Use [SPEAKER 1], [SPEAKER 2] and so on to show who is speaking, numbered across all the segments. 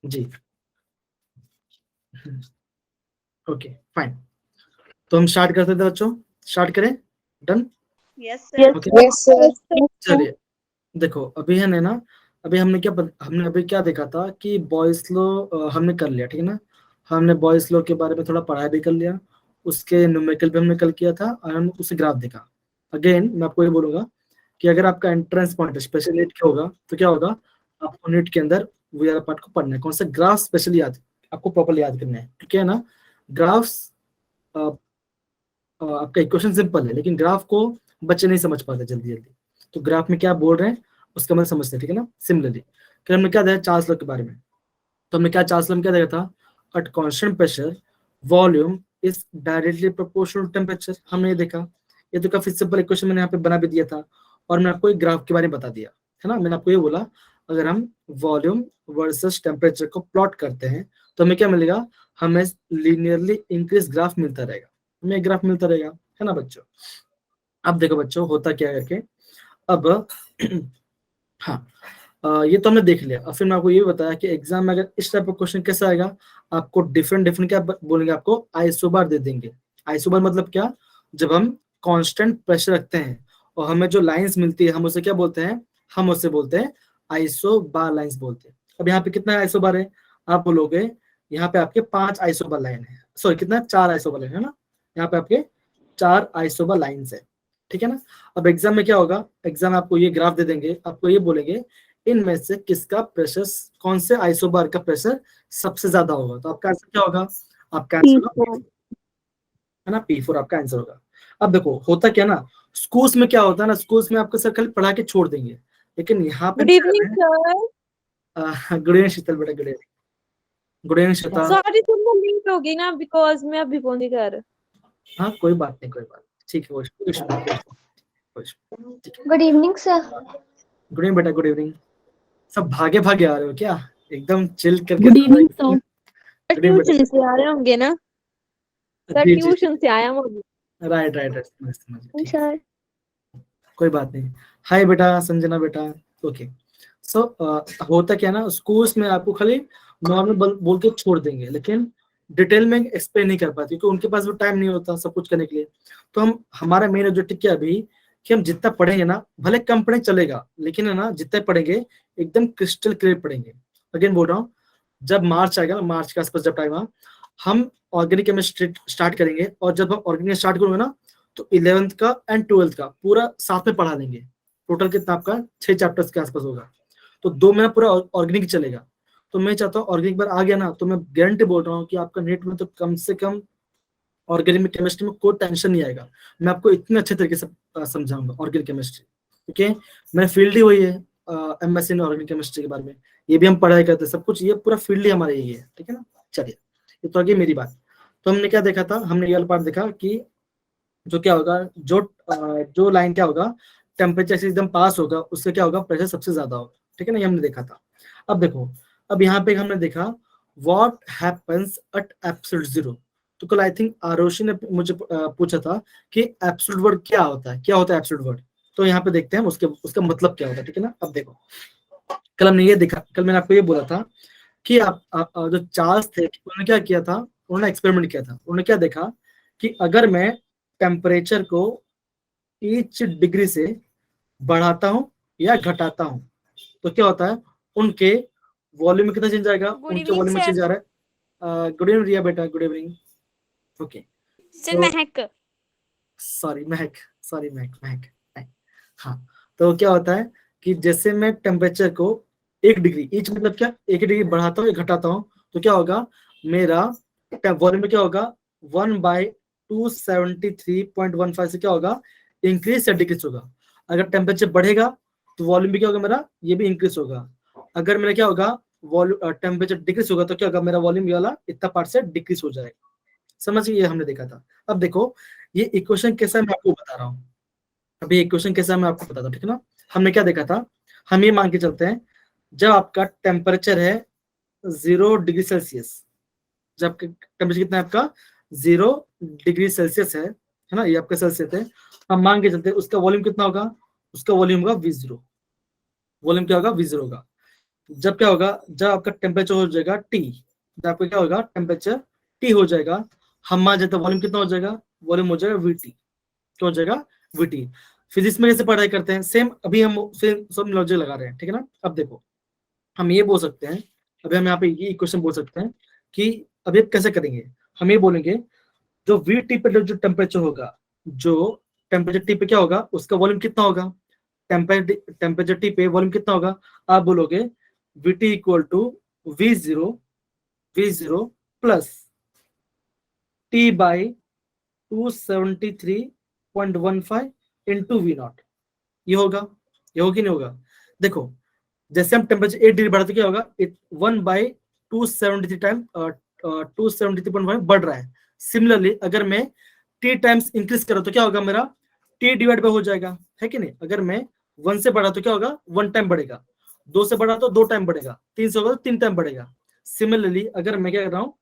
[SPEAKER 1] जी। Okay fine, तो हम start करते थे बच्चों, स्टार्ट करें? Done?
[SPEAKER 2] Yes sir.
[SPEAKER 1] Okay
[SPEAKER 3] yes sir.
[SPEAKER 1] चलिए, देखो अभी है ना, अभी हमने अभी क्या देखा था कि बॉयस लॉ हमने कर लिया, ठीक है ना। हमने बॉयस लॉ के बारे में थोड़ा पढ़ाई भी कर लिया, उसके न्यूमेरिकल भी हमने कल किया था, और हम उसे ग्राफ देखा। अगेन मैं आपको ये बोलूंगा कि अगर आपका एंट्रेंस पॉइंट स्पेशल नीट के होगा तो क्या होगा, आपको नीट के अंदर वो वाला पार्ट को पढ़ना है, कौन सा ग्राफ स्पेशली याद, आपको प्रॉपर याद करना है, ठीक है ना। ग्राफ्स आपका इक्वेशन सिंपल है, लेकिन ग्राफ को बच्चे नहीं समझ पाते जल्दी जल्दी, तो ग्राफ में क्या बोल रहे हैं उसका मतलब समझते हैं, ठीक है ना। सिमिलरली फिर हमने क्या देखा चार्ल्स लॉ के बारे में, तो हमने क्या चार्ल्स लॉ में क्या देखा था, at constant pressure volume is directly proportional to temperature, हमने ये देखा। ये तो काफी सिंपल इक्वेशन मैंने यहाँ पे बना भी दिया था, और मैं आपको एक ग्राफ के बारे में बता दिया, है ना। मैंने आपको ये बोला अगर हम वॉल्यूम वर्सेस टेम्परेचर को प्लॉट करते हैं तो हमें क्या मिलेगा, हमें लीनियरली इंक्रीज ग्राफ मिलता रहेगा, हमें ग्राफ मिलता रहेगा, है ना बच्चों। अब देखो बच्चों होता क्या है करके, अब हाँ, ये तो हमने देख लिया। अब फिर मैं आपको ये बताया कि एग्जाम में अगर इस टाइप का क्वेश्चन कैसा आएगा, आपको डिफरेंट डिफरेंट क्या बोलेंगे, आपको आइसोबार दे देंगे। आइसोबार मतलब क्या, जब हम कांस्टेंट प्रेशर रखते हैं और हमें जो लाइंस मिलती है हम उसे क्या बोलते हैं, हम उसे बोलते हैं आइसोबार लाइंस बोलते हैं। अब यहाँ पे कितना आइसोबार है, आप बोलोगे यहाँ पे आपके 5 आइसोबार लाइन है, सॉरी कितना, 4 आइसोबार लाइन है ना, यहाँ पे आपके 4 आइसोबार लाइंस है, ठीक है ना। अब एग्जाम में क्या होगा, एग्जाम आपको ये ग्राफ दे देंगे, आपको ये बोलेंगे इनमें से किसका प्रेशर, कौन से आइसोबार का प्रेशर सबसे ज्यादा होगा, तो आपका आंसर क्या होगा, आपका आंसर होगा, है ना, P4 आपका आंसर होगा। अब देखो होता क्या ना, स्कूल्स में क्या होता है ना, स्कूल्स में आपको सर खाली पढ़ा के छोड़ देंगे, लेकिन यहाँ पे
[SPEAKER 3] good evening sir.
[SPEAKER 1] Good evening Sheetal बेटा, good evening, good evening Shweta.
[SPEAKER 3] Sorry तुम लेट हो गई ना, बिकॉज मैं अभी पहुंची घर।
[SPEAKER 1] हाँ कोई बात नहीं, कोई बात नहीं, ठीक है, कोई इशू नहीं, कोई इशू नहीं, ठीक है।
[SPEAKER 4] Good evening sir.
[SPEAKER 1] Good evening बेटा, गुड इवनिंग। सब भागे भागे आ रहे हो क्या, एकदम चिल करके
[SPEAKER 3] गुड
[SPEAKER 1] आ रहे
[SPEAKER 3] इवनिंग
[SPEAKER 1] हो?
[SPEAKER 3] सर।
[SPEAKER 1] गुड इवनिंग
[SPEAKER 3] ट्यूशन से आ रहे होंगे ना
[SPEAKER 1] बेटा,
[SPEAKER 3] सर,
[SPEAKER 1] जी जी
[SPEAKER 3] ट्यूशन से आया हूँ।
[SPEAKER 1] राइट राइट राइट, समझ समझ, ठीक है,
[SPEAKER 4] सर
[SPEAKER 1] कोई बात नहीं। हाय बेटा संजना बेटा। ओके, सो होता क्या है ना, स्कूल्स में आपको खाली नॉर्मल बोल के छोड़ देंगे, लेकिन डिटेल में एक्सप्लेन नहीं कर पाते क्योंकि उनके पास वो टाइम नहीं होता सब कुछ करने के लिए। तो हम, हमारा मेन ऑब्जेक्टिव क्या है अभी, कि हम जितना पढ़ेंगे ना, भले कम पढ़े चलेगा, लेकिन है ना जितना पढ़ेंगे एकदम क्रिस्टल क्लियर पढ़ेंगे। अगेन बोल रहा हूँ, जब मार्च आएगा ना, मार्च के आसपास जब टाइम, हम ऑर्गेनिक केमिस्ट्री स्टार्ट करेंगे, और जब हम ऑर्गेनिक स्टार्ट करेंगे ना, तो 11th का एंड 12th का पूरा साथ में पढ़ा देंगे। टोटल कितना आपका 6 चैप्टर्स के आसपास होगा, तो 2 महीना पूरा ऑर्गेनिक चलेगा। तो मैं चाहता हूँ ऑर्गेनिक बार आ गया ना, तो मैं गारंटी बोल रहा हूँ कि आपका नेट में तो कम से कम ऑर्गेनिक में केमिस्ट्री में कोई टेंशन नहीं आएगा। मैं आपको इतने अच्छे तरीके से समझाऊंगा ऑर्गेनिक केमिस्ट्री, ओके। मेरा फील्ड ही वही है, एमएससी इन ऑर्गेनिक केमिस्ट्री के बारे में, ये भी हम पढ़ाई करते हैं, सब कुछ ये पूरा फील्ड ही हमारा यही है, ठीक है ना। चलिए, ये तो आगे मेरी बात। तो हमने क्या देखा था, हमने ये वाला पार्ट देखा कि जो क्या होगा, जो लाइन क्या होगा, टेम्परेचर से एकदम पास होगा, उससे क्या होगा, प्रेशर सबसे ज्यादा होगा, ठीक है ना, ये हमने देखा था। अब देखो, अब यहाँ पे हमने देखा what happens at absolute zero. तो कल आई थिंक आरोशी ने मुझे पूछा था कि एब्सोल्यूट वर्ड क्या होता है, क्या होता है एब्सोल्यूट वर्ड। तो यहाँ पे देखते हैं उसके उसका मतलब क्या होता है, ठीक है ना। अब देखो, कल हमने ये देखा, कल मैंने आपको ये बोला था कि जो चार्ल्स थे उन्होंने क्या किया था, उन्होंने एक्सपेरिमेंट किया था। उन्होंने क्या देखा कि अगर मैं टेम्परेचर को ईच डिग्री से बढ़ाता हूं या घटाता हूं तो क्या होता है, उनके वॉल्यूम में कितना चेंज आएगा,
[SPEAKER 2] गुड
[SPEAKER 1] उनके
[SPEAKER 2] इवनिंग
[SPEAKER 1] वॉल्यूम में
[SPEAKER 2] सर।
[SPEAKER 1] चेंज आ रहा है। गुड इवनिंग रिया बेटा, गुड इवनिंग। ओके,
[SPEAKER 2] सर
[SPEAKER 1] तो
[SPEAKER 2] महक।
[SPEAKER 1] सॉरी महक, सॉरी महक, महक, महक। हाँ, तो क्या होता है कि जैसे मैं टेम्परेचर को 1 डिग्री, ईच मतलब क्या, 1 डिग्री बढ़ाता हूँ या घटाता हूँ, तो क्या होगा, मेरा वॉल्यूम में क्या होगा, 1/273.15 से क्या होगा, इंक्रीज या डिक्रीज होगा। अगर टेम्परेचर बढ़ेगा तो वॉल्यूम भी क्या होगा मेरा, ये भी इंक्रीज होगा। अगर मेरा क्या होगा, वॉल्यूम टेम्परेचर डिक्रीज होगा तो क्या होगा, मेरा वॉल्यूम ये वाला इतना पार्ट से डिक्रीज हो जाएगा। समझ गए, ये हमने देखा था। अब देखो, ये इक्वेशन कैसा है मैं आपको बता रहा हूँ। अभी इक्वेशन कैसा है मैं आपको बताता हूँ, ठीक है ना। हमने क्या देखा था, हम ये मान के चलते हैं, जब आपका टेम्परेचर है 0 डिग्री सेल्सियस, जब टेम्परेचर कितना है आपका, 0 डिग्री सेल्सियस है ना, ये आपका सेल्सियस है। हम मान के चलते हैं उसका वॉल्यूम कितना होगा, उसका वॉल्यूम होगा V0। वॉल्यूम क्या होगा, V0 होगा। जब क्या होगा, जब आपका टेम्परेचर हो जाएगा टी, जब आपका क्या होगा टेम्परेचर टी हो जाएगा, हम मान जाते वॉल्यूम कितना हो जाएगा, वॉल्यूम हो जाएगा वीटी, क्या हो जाएगा वीटी। फिजिक्स में कैसे पढ़ाई करते हैं, सेम अभी हम सेम सब लॉजिक लगा रहे हैं, ठीक है ना। अब देखो हम ये बोल सकते हैं, अभी हम यहाँ पे ये इक्वेशन बोल सकते हैं कि अभी आप कैसे करेंगे, हम ये बोलेंगे जो वी टी पे जो टेम्परेचर होगा, जो टेम्परेचर टी पे क्या होगा उसका वॉल्यूम कितना होगा, टेम्परेचर टी पे वॉल्यूम कितना होगा, आप बोलोगे V T equal to V zero plus T by 273.15 into V naught. ये होगा, ये होगा कि नहीं होगा। देखो जैसे हम टेम्परेचर 8 डिग्री बढ़ाते क्या होगा, 1/273 टाइम 273.5 बढ़ रहा है। सिमिलरली अगर मैं टी टाइम्स इंक्रीज करूँ तो क्या होगा, मेरा टी डिवाइड बाय हो जाएगा, है कि नहीं। अगर मैं 1 से बढ़ा तो क्या होगा 1 टाइम बढ़ेगा, 2 से बढ़ा तो 2 टाइम बढ़ेगा, 3 से होगा तो 3 टाइम बढ़ेगा। सिमिलरली अगर मैं क्या कर रहा हूँ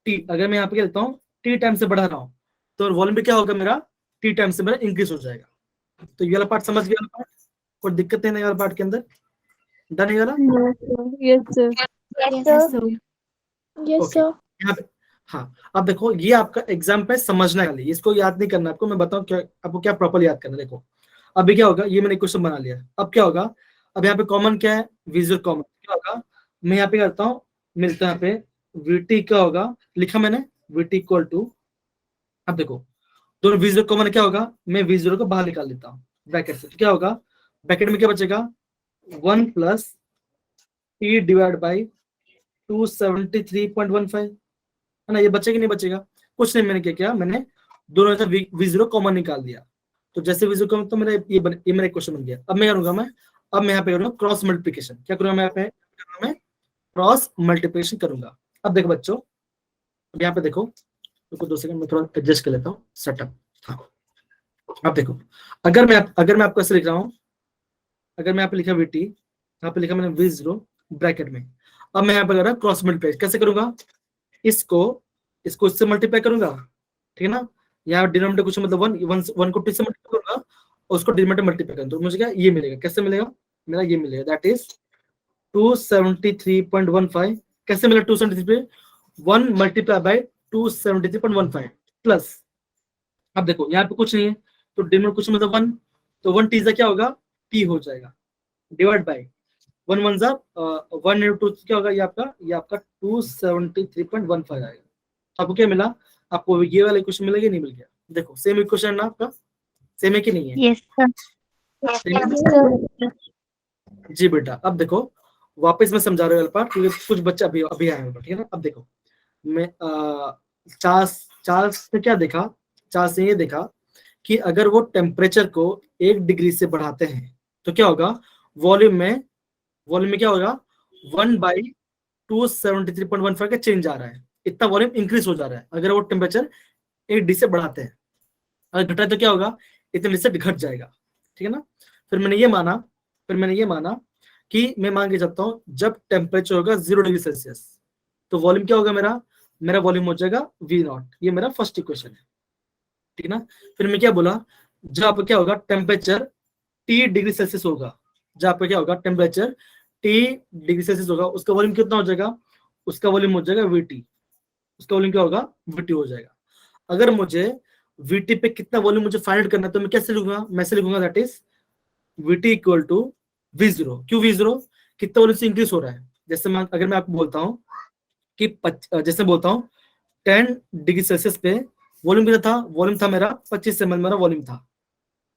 [SPEAKER 1] टी, अगर मैं यहाँ पे क्या लेता हूँ टी टाइम से बढ़ा रहा हूँ तो वॉल्यूम भी क्या होगा मेरा टी टाइम से मेरा इंक्रीज हो जाएगा। तो ये वाला पार्ट समझ गया, वाला पार्ट कोई दिक्कत नहीं है वाला पार्ट के अंदर, डन है ये वाला।
[SPEAKER 3] Yes, sir.
[SPEAKER 2] Yes, sir.
[SPEAKER 3] Yes,
[SPEAKER 1] okay
[SPEAKER 3] sir.
[SPEAKER 1] यहाँ पे हाँ, अब देखो ये आपका एग्जाम पे समझने वाली, इसको याद नहीं करना आपको, मैं बताऊं क्या आपको क्या प्रॉपर याद करना है। देखो अभी क्या होगा, ये मैंने क्वेश्चन बना लिया, अब क्या होगा, अब यहाँ पे कॉमन क्या है, विजुअल कॉमन क्या होगा, मैं यहाँ पे करता हूँ, मिलता है यहाँ पे वीटी क्या होगा, लिखा मैंने वीटी इक्वल टू, अब देखो दोनों विजुअल कॉमन क्या होगा, मैं विजुअल को बाहर निकाल लेता हूँ ब्रैकेट से, तो क्या होगा ब्रैकेट में क्या बचेगा 1 प्लस टी डिवाइड बाई 273.15, है ना। ये बचेगा नहीं बचेगा, कुछ नहीं, मैंने क्या किया, मैंने दोनों का v0 कॉमन निकाल दिया। तो जैसे v0 कॉमन, तो मेरा ये मेरा क्वेश्चन बन गया। अब मैं करूंगा, अब मैं यहाँ पे करूंगा क्रॉस मल्टीप्लिकेशन, क्या करूंगा मैं यहाँ पे, मैं क्रॉस मल्टीप्लिकेशन करूंगा। अब देखो बच्चों, अब यहाँ पे देखो, रुको 2 सेकंड, मैं थोड़ा एडजस्ट कर लेता हूँ सेटअप। हाँ अब देखो, अगर मैं आपको ऐसे लिख रहा हूँ, अगर मैं यहाँ पे लिखा वीटी, यहाँ पे लिखा मैंने v0 ब्रैकेट में, अब मैं यहाँ पे कर रहा हूँ क्रॉस मल्टीप्लाई, कैसे करूंगा, इसको इससे मल्टीप्लाई करूंगा, ठीक है ना। यहाँ डिनोमिनेटर कुछ मतलब 1 को 2 से मल्टीप्लाई करूंगा और उसको डिनोमिनेटर मल्टीप्लाई करूंगा, तो मुझे क्या ये मिलेगा, कैसे मिलेगा, मेरा ये मिलेगा दैट इज 273.15, कैसे मिला 273 पे 1 मल्टीप्लाई बाय 273.15 प्लस, अब देखो यहाँ पे कुछ नहीं है तो डिनोमिनेटर कुछ मतलब 1, तो 1 टी क्या होगा टी हो जाएगा, डिवाइड बाय 1 1 जा 1 इंटू 2 क्या होगा, ये आपका 273.15 आएगा। आपको क्या मिला, आपको ये वाला इक्वेशन मिला कि नहीं मिल गया, देखो सेम इक्वेशन ना आपका, सेम है कि नहीं है।
[SPEAKER 2] Yes, sir.
[SPEAKER 1] Same है? जी बेटा, अब देखो वापस मैं समझा रहा हूँ पार्ट, क्योंकि कुछ बच्चे अभी अभी आए हैं, ठीक है ना। अब देखो मैं चार्ल्स ने क्या देखा, चार्ल्स ने ये देखा कि अगर वो टेम्परेचर को 1 डिग्री से बढ़ाते हैं तो क्या होगा, वॉल्यूम में क्या होगा 1/273.15 का चेंज आ रहा है, इतना वॉल्यूम इंक्रीज हो जा रहा है अगर वो टेम्परेचर 1 डिग्री से बढ़ाते हैं। अगर घटा तो क्या होगा, इतने डिग्री से घट जाएगा, ठीक है ना। फिर मैंने ये माना कि मैं मान के चलता हूँ जब टेम्परेचर होगा 0 डिग्री सेल्सियस तो वॉल्यूम क्या होगा, मेरा वॉल्यूम हो जाएगा V0, ये मेरा फर्स्ट इक्वेशन है, ठीक है ना। फिर मैं क्या बोला, जब क्या होगा टेम्परेचर T डिग्री सेल्सियस होगा, जब क्या होगा टेम्परेचर T डिग्री सेल्सियस होगा, उसका वॉल्यूम कितना हो जाएगा, उसका वॉल्यूम हो जाएगा VT, उसका वॉल्यूम क्या होगा VT हो जाएगा। अगर मुझे VT पे कितना वॉल्यूम मुझे फाइंड करना है तो मैं कैसे लिखूंगा, मैं से लिखूंगा that is VT equal to V0, क्यों V0, कितना वॉल्यूम से इंक्रीज हो रहा है। जैसे मैं अगर मैं आपको बोलता हूँ कि जैसे बोलता हूँ 10 डिग्री सेल्सियस पे वॉल्यूम कितना था, वॉल्यूम था मेरा 25 ml, मेरा वॉल्यूम था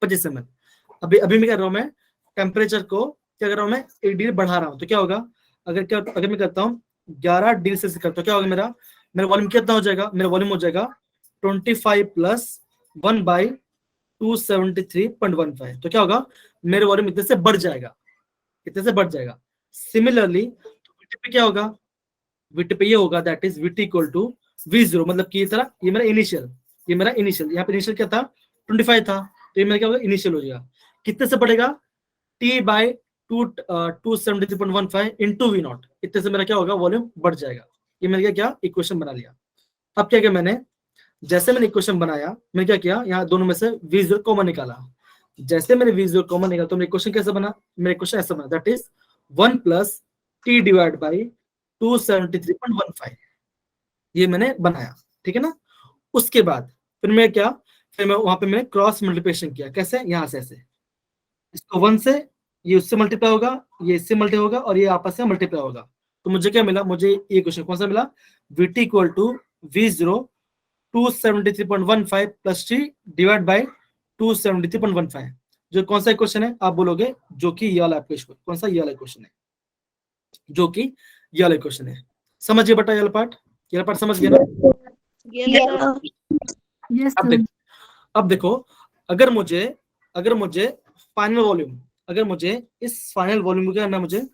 [SPEAKER 1] 25 ml। अभी मैं कर रहा हूँ, मैं टेम्परेचर को क्या कर रहा हूँ, मैं 1 डिग्री बढ़ा रहा हूँ, तो क्या होगा, अगर मैं करता हूँ 11 डिग्री सेल्सियस करता हूँ, क्या होगा मेरा वॉल्यूम कितना हो जाएगा, मेरा वॉल्यूम हो जाएगा 25 प्लस 1/273.15, तो क्या होगा मेरे वॉल्यूम इतने से बढ़ जाएगा, सिमिलरली VT पे क्या होगा, VT पे ये होगा that is VT equal to V0, मतलब कि ये मेरा इनिशियल, यहाँ पे इनिशियल क्या था 25 था, तो ये मेरा क्या होगा इनिशियल हो जाएगा, कितने से बढ़ेगा T बाय 273.15 इंटू V0, इतने से मेरा क्या होगा वॉल्यूम बढ़ जाएगा। ये मैंने क्या इक्वेशन बना लिया। अब क्या मैंने जैसे मैंने इक्वेशन बनाया, मैं क्या किया, यहाँ दोनों में से V0 कॉमन निकाला, जैसे मैंने V0 कॉमन निकाला तो मेरा इक्वेशन कैसे बना, मेरा इक्वेशन ऐसा बना that is 1 plus T divide by 273.15, ये मैंने बनाया, ठीक है ना। उसके बाद फिर मैं क्या, फिर मैं वहां पे मैंने क्रॉस मल्टीप्लिकेशन किया, कैसे, यहाँ से ऐसे, इसको 1 से, ये उससे मल्टीप्लाई होगा, ये इससे मल्टीप्लाई होगा, और ये आपस में मल्टीप्लाई होगा। तो मुझे क्या मिला, मुझे ये क्वेश्चन कौन सा मिला, VT equal to V0 273.15 plus T divide by 273.15। जो कौन सा क्वेश्चन है आप बोलोगे, जो कि ये वाला क्वेश्चन, कौन सा, ये वाला क्वेश्चन है, जो कि ये वाला क्वेश्चन है। समझिए बेटा, ये पार्ट समझ गया ना।
[SPEAKER 3] Yes,
[SPEAKER 2] Yes,
[SPEAKER 1] अब
[SPEAKER 2] sir.
[SPEAKER 1] देखो, अब देखो, अगर मुझे फाइनल वॉल्यूम, अगर मुझे इस फाइनल वॉल्यूम को क्या करना है,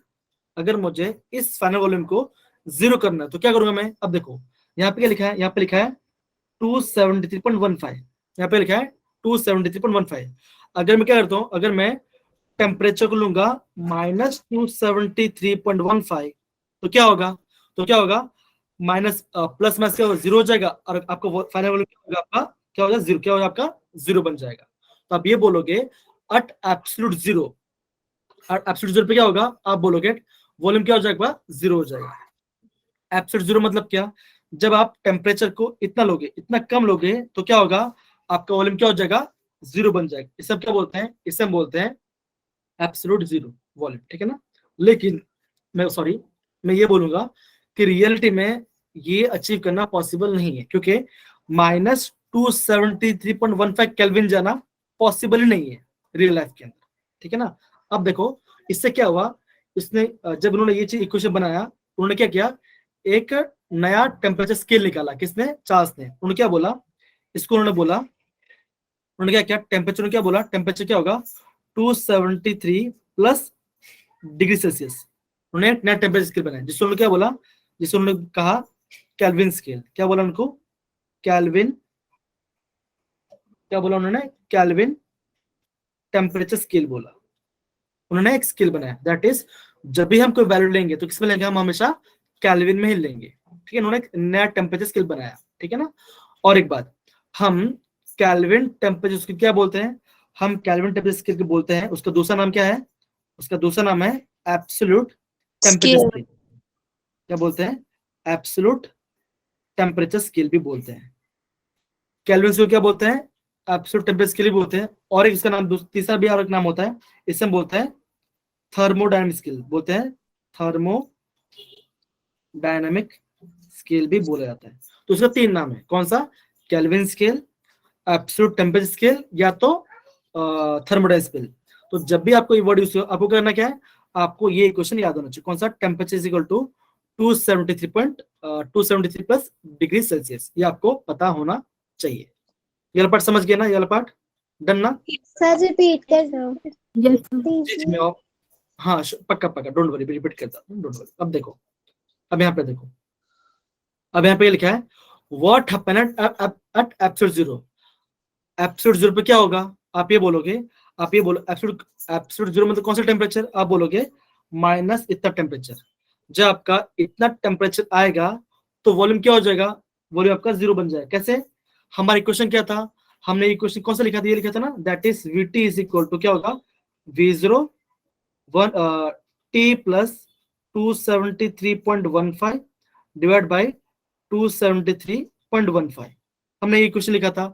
[SPEAKER 1] अगर मुझे इस फाइनल वॉल्यूम को 0 करना है तो क्या करूंगा मैं। अब देखो यहाँ पे क्या लिखा है, यहाँ पे लिखा है 273.15, यहाँ पे लिखा है 273.15। अगर मैं क्या करता हूँ, अगर मैं टेम्परेचर को लूंगा -273.15, तो क्या होगा, माइनस प्लस माइनस क्या होगा, 0 हो जाएगा, और आपको फाइनल वॉल्यूम क्या होगा, आपका क्या होगा, 0, क्या होगा आपका 0 बन जाएगा। तो आप ये बोलोगे एट एब्सोल्यूट 0, एब्सोल्यूट 0 पे क्या होगा, आप बोलोगे वॉल्यूम क्या हो जाएगा, 0 हो जाएगा। एब्सोल्यूट 0 मतलब क्या, जब आप टेम्परेचर को इतना लोगे, इतना कम लोगे, तो क्या होगा, आपका वॉल्यूम क्या हो जाएगा, 0 बन जाएगा। इसे हम क्या बोलते हैं, इसे हम बोलते हैं एब्सोल्यूट 0 वॉल्यूम, ठीक है ना। लेकिन मैं ये बोलूंगा कि रियलिटी में ये अचीव करना पॉसिबल नहीं है, क्योंकि -273.15 केल्विन जाना पॉसिबल ही नहीं है रियल लाइफ के अंदर, ठीक है ना। अब देखो इससे क्या हुआ, इसने जब उन्होंने ये चीज इक्वेशन बनाया, उन्होंने क्या किया, एक नया टेम्परेचर स्केल निकाला, किसने, चार्ल्स ने। उन्होंने क्या बोला, इसको उन्होंने क्या किया, टेम्परेचर क्या बोला, टेम्परेचर क्या होगा 273 प्लस डिग्री सेल्सियस। उन्होंने नया टेम्परेचर स्केल बनाया, जिससे उन्होंने क्या बोला, जिससे उन्होंने कहा कैल्विन स्केल। क्या बोला उनको, कैल्विन, क्या बोला उन्होंने, कैल्विन टेम्परेचर स्केल बोला। उन्होंने एक स्केल बनाया, दैट इज जब भी हम कोई वैल्यू लेंगे तो किसमें लेंगे, हम हमेशा कैल्विन में ही लेंगे, ठीक है। उन्होंने एक नया टेम्परेचर स्केल बनाया, ठीक है ना। और एक बात, हम कैल्विन टेम्परेचर स्केल क्या बोलते हैं, हम कैल्विन टेम्परेचर स्केल को बोलते हैं, उसका दूसरा नाम क्या है, उसका दूसरा नाम है एब्सोल्यूट टेम्परेचर
[SPEAKER 3] Scale.
[SPEAKER 1] स्केल। क्या बोलते हैं, एब्सोल्यूट टेम्परेचर स्केल भी बोलते हैं। केल्विन स्केल क्या बोलते हैं, एब्सोल्यूट टेम्परेचर स्केल भी बोलते हैं। और एक इसका नाम तीसरा भी और एक नाम होता है, इसे हम बोलते हैं थर्मोडायनामिक स्केल, बोलते हैं थर्मोडायनामिक स्केल भी बोला जाता है। तो इसका 3 नाम है, कौन सा, kelvin scale, absolute temperature scale, या तो थर्मोडायनामिक स्केल। तो जब भी आपको ये वर्ड यूज, आपको करना क्या है, आपको ये इक्वेशन याद होना चाहिए, कौन सा, temperature is equal to 273 plus degree Celsius, ये आपको पता होना चाहिए। ये पार्ट समझ गए ना, ये पार्ट डन ना।
[SPEAKER 4] सर रिपीट कर दो
[SPEAKER 2] Yes, sir.
[SPEAKER 1] जी जी मैं हाँ पक्का डोंट वरी, रिपीट करता हूँ, डोंट वरी। अब देखो, अब यहाँ पे देखो, अब यहाँ पे लिखा है what happened at absolute 0। Absolute 0 पे क्या होगा, आप ये बोलो एब्सोल्यूट 0 मतलब कौन सा टेम्परेचर, आप बोलोगे माइनस इतना टेम्परेचर। जब आपका इतना टेम्परेचर आएगा तो वॉल्यूम क्या हो जाएगा, वॉल्यूम आपका 0 बन जाएगा। कैसे, हमारा इक्वेशन क्या था, हमने इक्वेशन कौन सा लिखा था, ये लिखा था ना, that is VT is equal to क्या होगा, V0 T plus 273.15 divide by 273.15। हमने ये इक्वेशन लिखा था।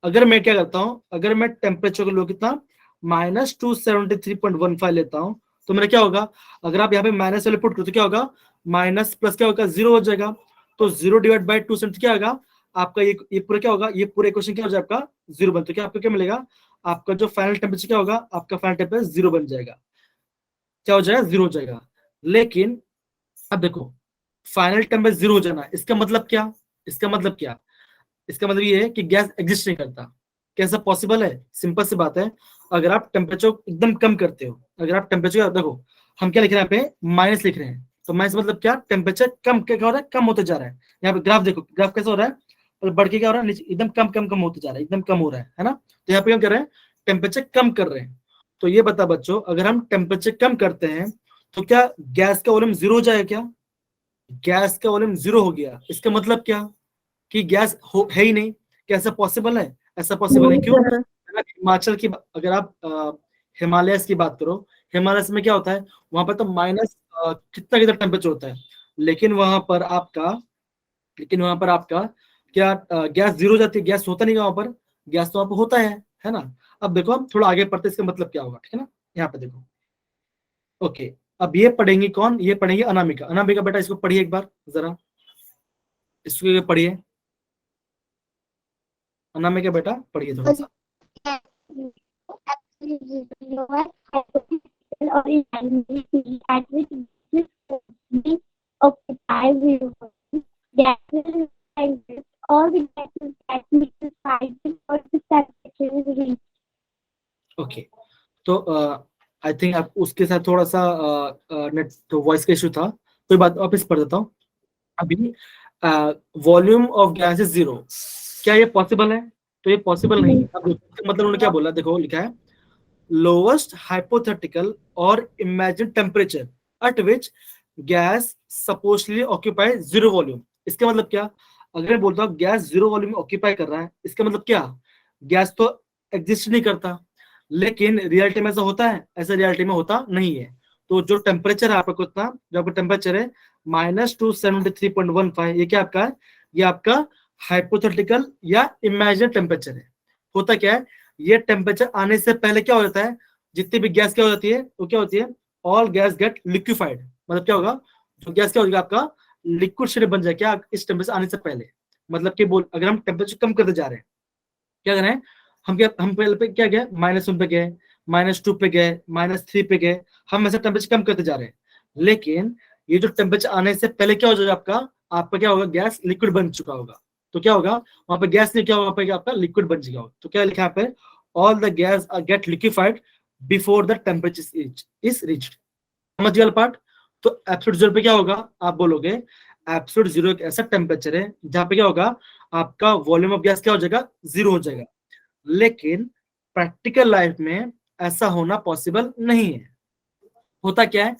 [SPEAKER 1] अगर मैं क्या करता हूं, अगर मैं टेम्परेचर को लो कितना, -273.15 लेता हूं, तो मेरा क्या होगा, अगर आप यहाँ पे माइनस वाले पुट करो तो क्या होगा, माइनस प्लस क्या होगा, 0 हो जाएगा। तो 0 डिवाइड बाई 270 क्या होगा आपका, ये पूरा क्या होगा, ये पूरा इक्वेशन क्या हो जाएगा आपका 0 बन, तो क्या आपको क्या मिलेगा, आपका जो फाइनल टेम्परेचर क्या होगा, आपका फाइनल टेम्परेचर 0 बन जाएगा, क्या हो जाएगा, 0 हो जाएगा। लेकिन अब देखो, फाइनल टेम्परेचर 0 हो जाना, इसका मतलब क्या, इसका मतलब ये है कि गैस एग्जिस्ट नहीं करता। कैसा पॉसिबल है, सिंपल सी बात है, अगर आप टेम्परेचर एकदम कम करते हो, अगर आप टेम्परेचर देखो, हम क्या लिख रहे हैं यहाँ पे, माइनस लिख रहे हैं, तो माइनस मतलब क्या, टेम्परेचर कम क्या हो रहा है, कम होते जा रहा है। यहाँ पे ग्राफ देखो, ग्राफ कैसा हो रहा है, और बढ़ के क्या हो रहा है, एकदम कम होते जा रहा है, एकदम कम हो रहा है ना। तो यहाँ पे क्या कर रहे हैं, टेम्परेचर कम कर रहे हैं। तो ये बता बच्चों, अगर हम टेम्परेचर कम करते हैं तो क्या गैस का वॉल्यूम 0 हो जाएगा, क्या गैस का वॉल्यूम 0 हो गया, इसका मतलब क्या कि गैस है ही नहीं। कैसा पॉसिबल है, ऐसा पॉसिबल है, क्यों, हिमाचल की, अगर आप हिमालयस की बात करो, हिमालय में क्या होता है, वहां पर तो माइनस कितना कितना टेम्परेचर होता है, लेकिन वहां पर आपका क्या गैस जीरो जाती है, गैस होता नहीं है वहां पर, गैस तो वहां पर होता है ना। अब देखो हम थोड़ा आगे पढ़ते हैं, इसका मतलब क्या होगा, ठीक है ना। यहाँ पे देखो, ओके, अब ये पढ़ेंगे कौन, ये पढ़ेंगे अनामिका। अनामिका बेटा इसको पढ़िए एक बार जरा, इसको पढ़िए अनामिका बेटा, पढ़िए थोड़ा सा।
[SPEAKER 4] or imaginary at which being occupied zero gases and all the gases that liquefied before the temperature is reached.
[SPEAKER 1] Okay, तो आई थिंक आप उसके साथ थोड़ा सा नेट तो वॉइस का इशू था, कोई बात, वापस पढ़ देता हूँ। अभी volume of gas is zero, क्या ये पॉसिबल है? तो ये पॉसिबल नहीं है। अब मतलब उन्होंने क्या बोला, देखो लिखा है लोवेस्ट हाइपोथेटिकल और imagine temperature at which gas supposedly occupy zero volume. इसका मतलब क्या, अगर मैं बोलता हूँ गैस जीरो वॉल्यूम ऑक्यूपाई कर रहा है, इसका मतलब क्या, गैस तो एग्जिस्ट नहीं करता, लेकिन रियलिटी में ऐसा होता है, ऐसा रियलिटी में होता नहीं है। तो जो टेम्परेचर है आपका कितना, जो आपका टेम्परेचर है -273.15, ये क्या आपका है, ये आपका हाइपोथेटिकल या इमेजिन टेम्परेचर है। होता क्या है, ये टेम्परेचर आने से पहले क्या हो जाता है, जितनी भी गैस क्या हो जाती है, वो क्या होती है, ऑल गैस गेट लिक्विफाइड। मतलब क्या होगा, जो गैस क्या होगा आपका लिक्विड शेप बन जाए क्या इस टेम्परेचर आने से पहले। मतलब कि बोल, अगर हम टेम्परेचर कम करते जा रहे हैं, क्या कर रहे हैं हम पहले पे क्या गए, -1 पे गए, -2 पे गए, -3 पे गए, हम ऐसा टेम्परेचर कम करते जा रहे हैं। लेकिन ये जो टेम्परेचर आने से पहले क्या हो जाएगा आपका क्या होगा, गैस लिक्विड बन चुका होगा। तो क्या होगा वहां पे, गैस नहीं क्या होगा, वहां पे आपका लिक्विड बन जाएगा। तो क्या लिखा है यहाँ पे, all the gas get liquefied before the temperature is reached. समझ गया पार्ट। तो एब्सोल्यूट जीरो पे क्या होगा, आप बोलोगे एब्सोल्यूट जीरो एक ऐसा टेम्परेचर है जहां पे क्या होगा, आपका वॉल्यूम ऑफ गैस क्या हो जाएगा, जीरो हो जाएगा। लेकिन प्रैक्टिकल लाइफ में ऐसा होना पॉसिबल नहीं है। होता क्या है,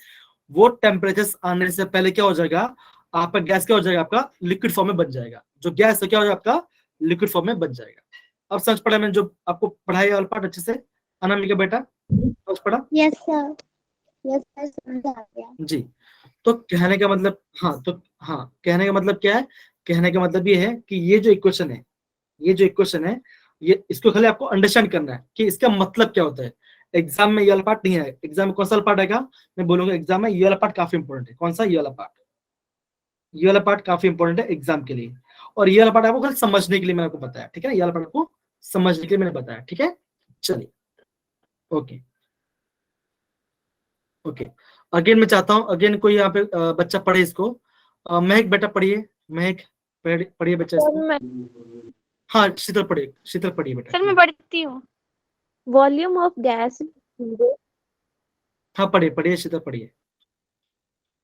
[SPEAKER 1] वो टेम्परेचर आने से पहले क्या हो जाएगा, आपका गैस क्या हो जाएगा, आपका लिक्विड फॉर्म में बन जाएगा। जो गैस है क्या हो जाएगा, आपका लिक्विड फॉर्म में बन जाएगा। अब समझ पड़ा मैंने जो आपको पढ़ाई वाला पार्ट अच्छे से, अनामिका बेटा समझ पड़ा?
[SPEAKER 4] Yes, sir. Yes, sir. समझ आ गया।
[SPEAKER 1] जी। तो कहने का मतलब, कहने का मतलब क्या है, कहने का मतलब ये है कि ये जो इक्वेशन है, ये इसको खाली आपको अंडरस्टैंड करना है कि इसका मतलब क्या होता है। एग्जाम में ये वाला पार्ट नहीं है, एग्जाम में कौन सा पार्ट आएगा, मैं बोलूंगा एग्जाम में ये वाला पार्ट काफी इंपॉर्टेंट है। कौन सा, ये वाला पार्ट, ये वाला पार्ट काफी इंपॉर्टेंट है एग्जाम के लिए। और ये वाला पार्ट आपको खाली समझने के लिए मैंने आपको बताया, ठीक है ना, ये वाला पार्ट आपको समझने के लिए मैंने बताया, ठीक है। चलिए, ओके ओके। अगेन मैं चाहता हूँ, अगेन कोई यहाँ पे बच्चा पढ़े इसको। महक बेटा पढ़िए, महक पढ़िए बच्चा
[SPEAKER 3] सर
[SPEAKER 1] इसको।
[SPEAKER 3] मैं
[SPEAKER 1] हाँ शीतल पढ़िए बेटा।
[SPEAKER 3] सर मैं पढ़ती हूँ। वॉल्यूम ऑफ गैस जीरो,
[SPEAKER 1] हाँ पढ़िए शीतल पढ़िए।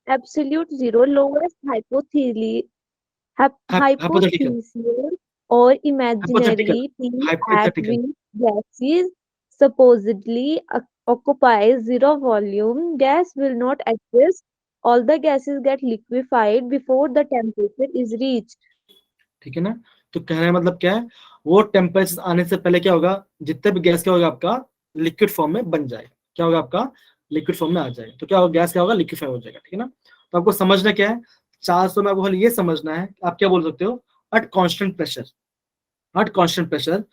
[SPEAKER 3] Absolute zero, lowest
[SPEAKER 1] hypothetical
[SPEAKER 3] hypothetical or imaginary thing at
[SPEAKER 1] hypothetical
[SPEAKER 3] which gases supposedly occupies zero volume. Gas will not exist. All the gases get liquefied before the temperature is reached.
[SPEAKER 1] ठीक है ना। तो कहने का मतलब क्या है, वो टेम्परेचर आने से पहले क्या होगा, जितने भी गैस क्या होगा आपका लिक्विड फॉर्म में बन जाए, क्या होगा आपका लिक्विड फॉर्म में आ जाए। तो क्या होगा, गैस क्या होगा, लिक्विफाई हो जाएगा, ठीक है ना। तो आपको समझना क्या है, 400 में आपको खाली ये समझना है, आप क्या बोल सकते हो, eight constant pressure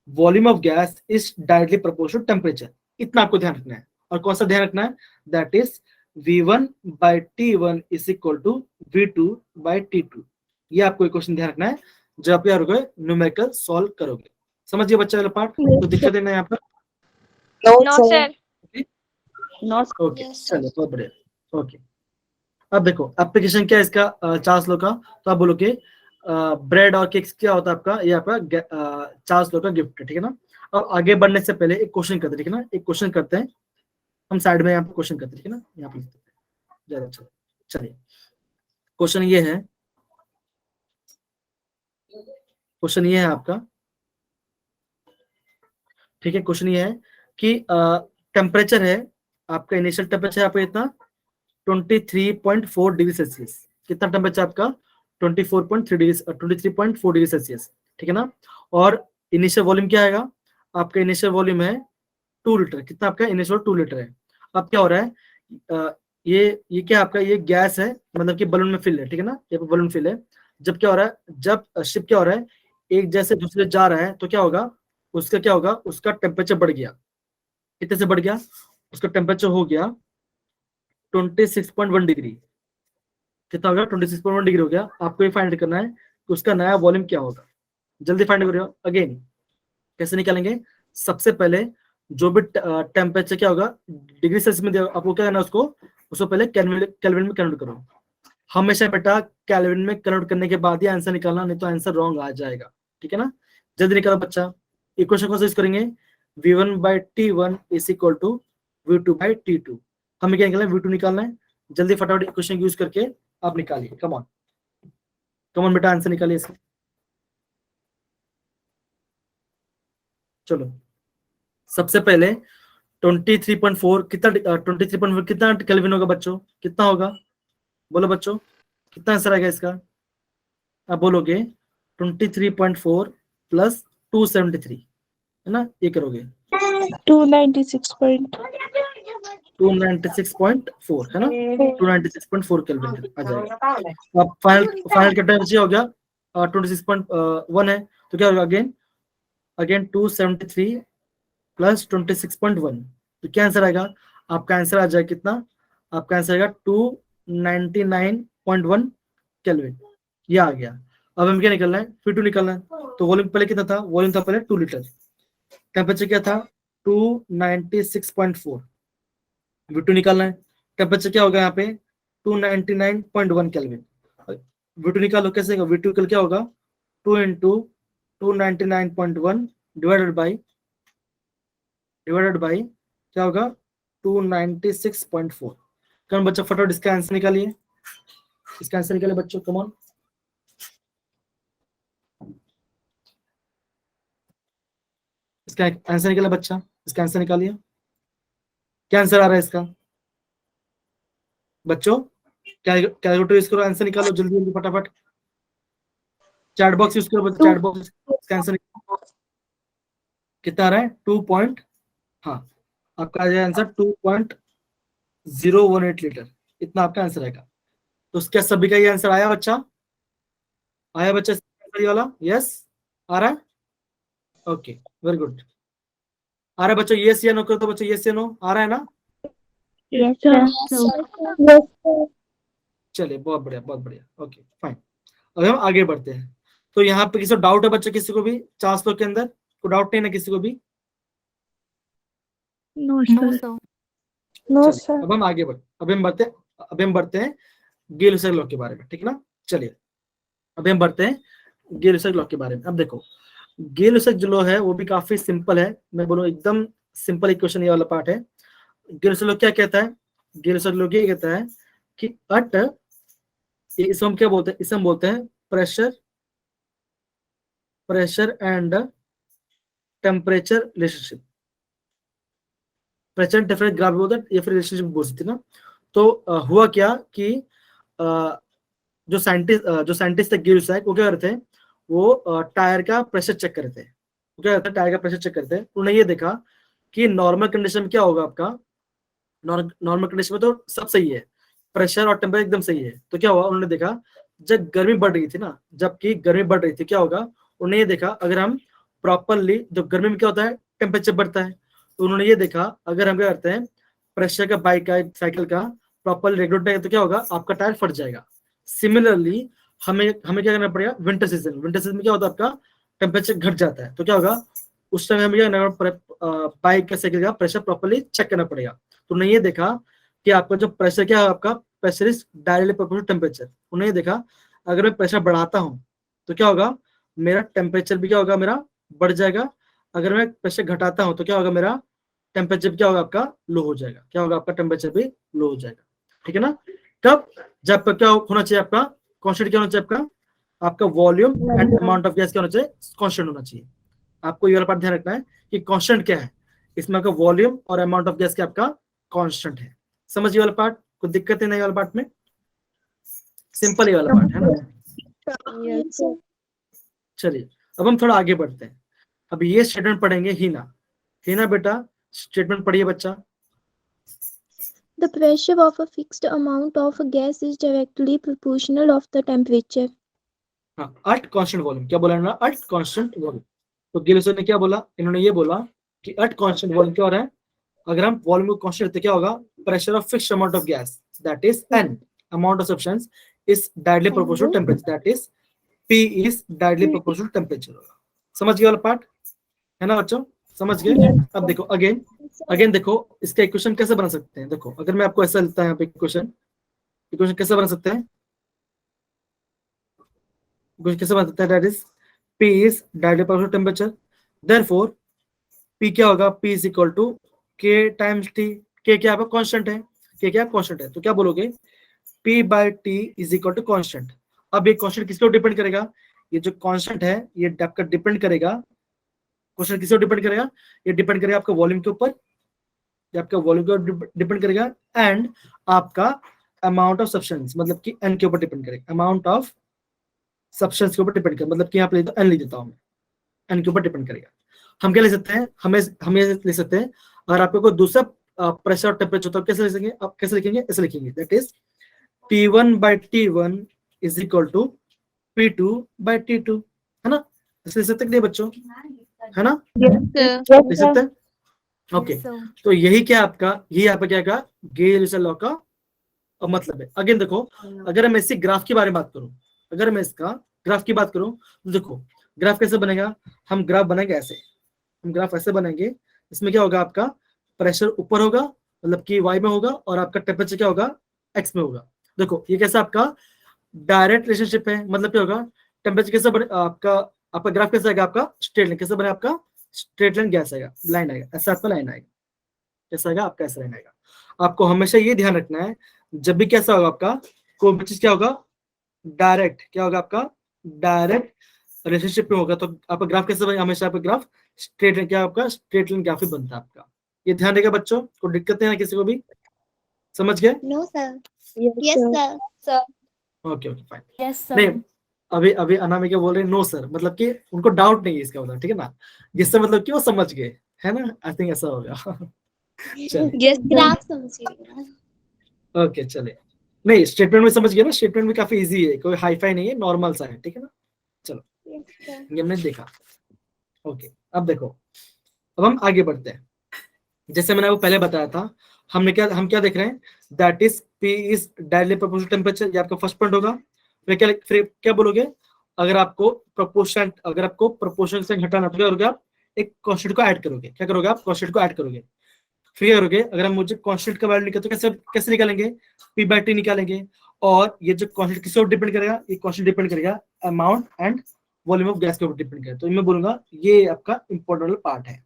[SPEAKER 1] volume of gas is directly proportional temperature. इतना आपको ध्यान रखना है। और कौन सा ध्यान रखना है, that is V1/T1 is equal to V2/T2। ये आपको एक क्वेश्चन ध्यान रखना है जब आप यार न्यूमेरिकल सॉल्व करोगे। समझिए बच्चा वाला पार्ट, तो दिक्कत है ना यहाँ पर?
[SPEAKER 3] No, sir. No, sir.
[SPEAKER 1] Okay चलो बहुत बढ़िया। ओके, अब देखो एप्लीकेशन क्या है इसका, 400 का। तो आप बोलोगे ब्रेड और केक्स क्या होता है आपका, ये आपका 400 का गिफ्ट है, ठीक है ना। अब आगे बढ़ने से पहले एक क्वेश्चन करते हैं, ठीक है ना, एक क्वेश्चन करते हैं हम साइड में, यहाँ पे क्वेश्चन करते हैं, ठीक है ना, यहाँ पे ज्यादा अच्छा। चलिए क्वेश्चन ये है आपका, ठीक है। क्वेश्चन ये है कि टेम्परेचर है आपका, इनिशियल टेम्परेचर आपका इतना 23.4 डिग्री सेल्सियस। कितना टेम्परेचर आपका 23.4 डिग्री सेल्सियस, ठीक है ना। और इनिशियल वॉल्यूम क्या आएगा, आपका इनिशियल वॉल्यूम है 2 लीटर। कितना आपका इनिशियल 2 लीटर है। अब क्या हो रहा है, ये क्या आपका, ये गैस है, मतलब कि बलून में फिल है, ठीक है ना, ये बलून फिल है। जब क्या हो रहा है, जब शिप क्या हो रहा है, एक जैसे दूसरे जा रहा है, तो क्या होगा, उसका क्या होगा, उसका टेम्परेचर बढ़ गया। कितने से बढ़ गया, उसका टेम्परेचर हो गया 26.1 डिग्री। कितना होगा, 26.1 डिग्री हो गया। आपको ये फाइंड करना है कि उसका नया वॉल्यूम क्या होगा। जल्दी फाइंड करो। अगेन कैसे निकालेंगे, सबसे पहले जो भी टेम्परेचर क्या होगा डिग्री सेल्सियस में आपको क्या करना है, उसको पहले केल्विन में कन्वर्ट करो। हमेशा बेटा केल्विन में कन्वर्ट करने के बाद ही आंसर निकालना, नहीं तो आंसर रॉन्ग आ जाएगा, ठीक है ना। जल्दी निकालो बच्चा। इक्वेशन को यूज करेंगे, v1/t1 is equal to v2/t2। हमें क्या निकालना है, v2 निकालना है। जल्दी फटाफट इक्वेशन यूज करके आप निकालिए। कम ऑन बेटा, आंसर निकालिए इसका। चलो सबसे पहले 23.4 कितना 23.4 कितना केल्विन होगा बच्चों, कितना होगा, बोलो बच्चों, कितना आंसर आएगा इसका। आप बोलोगे 23.4 प्लस 273, है ना, ये करोगे 296.4, है ना, 296.4 केल्विन आ जाएगा। अब फाइनल टेम्परेचर हो गया 26.1 है, तो क्या होगा, अगेन 273 प्लस 26.1, तो क्या आंसर आएगा, आपका आंसर आ जाएगा कितना, आपका आंसर आएगा 299.1 केल्विन। ये आ गया। अब हम क्या निकलना है, V2 निकलना है। तो वॉल्यूम पहले कितना था, वॉल्यूम था पहले 2 लीटर, टेम्परेचर क्या था 296.4, V2 निकालना है। टेम्परेचर क्या होगा यहाँ पे 299.1 केल्विन। V2 निकालो, कैसे होगा, V2 क्या होगा 2 इंटू 299.1 डिवाइडेड बाई क्या होगा 296.4। कौन बच्चा फटाफट इसका आंसर निकालिए, इसका आंसर निकालिए बच्चों, कम ऑन। इसका आंसर निकाला बच्चा, इसका आंसर निकालिए, क्या आंसर आ रहा है इसका बच्चों, कैलकुलेटर यूज करो, आंसर निकालो जल्दी जल्दी फटाफट। चैट बॉक्स यूज करो बच्चा, चैट बॉक्स, इसका आंसर कितना आ रहा है 2 पॉइंट, हाँ आपका आ जाएगा आंसर 2.018 लीटर, इतना आपका आंसर आएगा। तो क्या सभी का ये आंसर आया बच्चा, आया बच्चा ये वाला, यस आ रहा है, ओके वेरी गुड। आ रहा है बच्चों, यस या नो करो तो बच्चों, यस या नो आ रहा है ना,
[SPEAKER 4] Yes, sir.
[SPEAKER 3] Yes, sir.
[SPEAKER 1] चलिए बहुत बढ़िया बहुत बढ़िया, ओके फाइन। अब हम आगे बढ़ते हैं। तो यहाँ पे किसी को डाउट है बच्चों, किसी को भी 4 के अंदर कोई डाउट नहीं ना किसी को भी,
[SPEAKER 2] No,
[SPEAKER 5] No,
[SPEAKER 2] sir.
[SPEAKER 5] sir.
[SPEAKER 3] No,
[SPEAKER 1] चलिए
[SPEAKER 3] sir.
[SPEAKER 1] अब हम आगे बढ़ते हैं गे-लुसाक लॉ के बारे में, ठीक है ना। चलिए अभी हम बढ़ते हैं गे-लुसाक लॉ के बारे में। अब देखो गे-लुसाक जो लॉ है वो भी काफी सिंपल है, मैं बोलूँ एकदम सिंपल इक्वेशन ये वाला पार्ट है। गे-लुसाक लॉ क्या कहता है, गे-लुसाक लॉ ये कहता है कि इसको हम क्या बोलते हैं, इसे हम बोलते हैं pressure and temperature relationship, pressure temperature graph बोलते हैं या फिर रिलेशनशिप बोल सकते हैं ना। तो हुआ क्या कि जो साइंटिस्ट थे गे-लुसाक, वो क्या करते थे, वो टायर का प्रेशर चेक करते थे, वो क्या करते हैं टायर का प्रेशर चेक करते हैं। उन्होंने ये देखा कि नॉर्मल कंडीशन में क्या होगा, आपका नॉर्मल कंडीशन में तो सब सही है, प्रेशर और टेम्परेचर एकदम सही है। तो क्या हुआ, उन्होंने देखा जब गर्मी बढ़ रही थी ना, जबकि गर्मी बढ़ रही थी क्या होगा, उन्होंने ये देखा अगर हम प्रॉपरली, जो गर्मी में क्या होता है टेम्परेचर बढ़ता है, तो उन्होंने ये देखा अगर हम क्या करते हैं प्रेशर का बाइक का साइकिल का प्रॉपर रेगुलेट तो क्या होगा, आपका टायर फट जाएगा। सिमिलरली हमें क्या करना पड़ेगा, विंटर सीजन में क्या होता है, आपका टेम्परेचर घट जाता है, तो क्या होगा उस टाइम हमें बाइक का साइकिल का प्रेशर प्रॉपरली चेक करना पड़ेगा। तो उन्होंने ये देखा कि आपका जो प्रेशर क्या है, आपका pressure is directly proportional temperature. उन्होंने ये देखा अगर मैं प्रेशर बढ़ाता हूँ तो क्या होगा, मेरा टेम्परेचर भी क्या होगा, मेरा बढ़ जाएगा। अगर मैं प्रेशर घटाता हूँ तो क्या होगा, मेरा टेम्परेचर क्या होगा, आपका लो हो जाएगा। क्या होगा, आपका टेम्परेचर भी लो हो जाएगा, ठीक है ना। कब, जब क्या होना चाहिए, आपका कांस्टेंट क्या होना चाहिए, आपका volume and amount of gas क्या होना चाहिए, कांस्टेंट होना चाहिए। आपको ये वाला पार्ट ध्यान रखना है कि कांस्टेंट क्या है, इसमें आपका वॉल्यूम और अमाउंट ऑफ गैस क्या आपका कांस्टेंट है। समझ ये वाला पार्ट, कोई दिक्कत नहीं वाला पार्ट में, सिंपल ये वाला पार्ट है ना।
[SPEAKER 3] Yes, sir.
[SPEAKER 1] चलिए अब हम थोड़ा आगे बढ़ते हैं। अब ये स्टेटमेंट पढ़ेंगे हीना बेटा, स्टेटमेंट पढ़िए बच्चा,
[SPEAKER 5] The pressure of a fixed amount of a gas is directly proportional of the temperature.
[SPEAKER 1] हाँ, at constant volume, क्या बोला इन्होंने? at constant volume. तो गिलसन ने क्या बोला? इन्होंने ये बोला कि at constant volume क्या हो रहा है? अगर हम वॉल्यूम को कांस्टेंट रखते क्या होगा? Pressure of fixed amount of gas that is n, amount of substance is directly proportional temperature that is p is directly proportional temperature होगा. समझ गए वाला पार्ट है ना बच्चों? समझ गए? अब देखो अगेन देखो इसका इक्वेशन कैसे बना सकते हैं. देखो अगर मैं आपको ऐसा लिखता है यहाँ पे इक्वेशन कैसे बना सकते हैं? कैसे बना सकते हैं? That is p is directly proportional temperature, therefore p क्या होगा? p is equal to k times t. k क्या आपका कांस्टेंट है? k क्या कांस्टेंट है? तो क्या बोलोगे? p by t is equal to constant. अब ये कांस्टेंट किसके ऊपर डिपेंड करेगा? ये जो कांस्टेंट है ये आपका डिपेंड करेगा, क्वेश्चन किसके ऊपर डिपेंड करेगा? ये डिपेंड करेगा आपका वॉल्यूम के ऊपर, ये आपका वॉल्यूम के ऊपर डिपेंड करेगा एंड आपका अमाउंट ऑफ सब्सटेंस मतलब कि n के ऊपर डिपेंड करेगा. अमाउंट ऑफ सब्सटेंस के ऊपर डिपेंड करेगा, मतलब कि यहाँ पे n लिख देता हूँ मैं, n के ऊपर डिपेंड करेगा. हम क्या ले सकते हैं? हम ये ले सकते हैं अगर आपको कोई दूसरा प्रेशर और टेम्परेचर तो कैसे लिखेंगे? आप कैसे लिखेंगे? ऐसे लिखेंगे that is P1 by T1 is equal to P2 by T2, है ना? ऐसे लिख सकते हैं बच्चों, है ना? लिख सकते हैं. ओके तो यही क्या आपका, यही यहाँ पे क्या का गेल-लीसन लॉ का मतलब है. अगेन देखो अगर मैं इसी ग्राफ की बारे में बात करूं, अगर मैं इसका ग्राफ की बात करूं तो देखो ग्राफ कैसे बनेगा? हम ग्राफ बनाएंगे ऐसे, हम ग्राफ ऐसे बनाएंगे. इसमें क्या होगा? आपका प्रेशर ऊपर होगा मतलब कि y में होगा और आपका टेम्परेचर क्या होगा? x में होगा. देखो ये कैसा आपका डायरेक्ट रिलेशनशिप है, मतलब क्या होगा? टेम्परेचर कैसे बने आपका ग्राफ कैसा आएगा? आपका स्ट्रेट लाइन कैसे बने? आपका स्ट्रेट लाइन गैस आएगा, लाइन आएगा, ऐसा आपका लाइन आएगा. कैसा आएगा? आपका ऐसा लाइन आएगा. आपको हमेशा ये ध्यान रखना है जब भी कैसा होगा आपका कोई भी चीज क्या होगा? डायरेक्ट क्या होगा? आपका डायरेक्ट रिलेशनशिप में होगा. तो आपका ग्राफ कैसे बनेगा? हमेशा आपका ग्राफ स्ट्रेट लाइन, क्या आपका स्ट्रेट लाइन ग्राफ ही बनता है आपका. ये ध्यान रहेगा बच्चों. कोई दिक्कत नहीं है किसी को भी? समझ गए?
[SPEAKER 4] No, sir.
[SPEAKER 3] Yes,
[SPEAKER 4] Yes,
[SPEAKER 3] sir.
[SPEAKER 4] sir.
[SPEAKER 1] Okay fine.
[SPEAKER 2] Yes, sir.
[SPEAKER 1] नहीं अभी अनामिका क्या बोल रहे हैं? नो सर, मतलब कि उनको डाउट नहीं है इसका मतलब, ठीक है ना? जिससे मतलब कि वो समझ गए, है ना? आई थिंक ऐसा होगा. चलिए
[SPEAKER 4] Yes, ग्राफ समझिए.
[SPEAKER 1] ओके चलिए. नहीं स्टेटमेंट में समझ गए ना? स्टेटमेंट भी काफी इजी है, कोई हाई फाई नहीं है, नॉर्मल सा है, ठीक है ना? चलो
[SPEAKER 4] Yes, sir.
[SPEAKER 1] ये हमने देखा. ओके अब देखो अब हम आगे बढ़ते हैं. जैसे मैंने आपको पहले बताया था हम क्या देख रहे हैं? That is P is directly proportional temperature. ये आपका फर्स्ट पॉइंट होगा. फिर क्या बोलोगे? अगर आपको प्रोपोर्शन से घटाना तो क्या करोगे? आप एक कांस्टेंट को ऐड करोगे. क्या करोगे? आप कांस्टेंट को ऐड करोगे. फिर क्या करोगे? अगर हम मुझे कांस्टेंट का वैल्यू निकाले तो कैसे निकालेंगे? P by T निकालेंगे. और ये जो कांस्टेंट किसके ऊपर डिपेंड करेगा? ये कांस्टेंट डिपेंड करेगा amount and volume of gas के ऊपर डिपेंड करेगा. तो मैं बोलूंगा ये आपका इंपॉर्टेंट पार्ट है.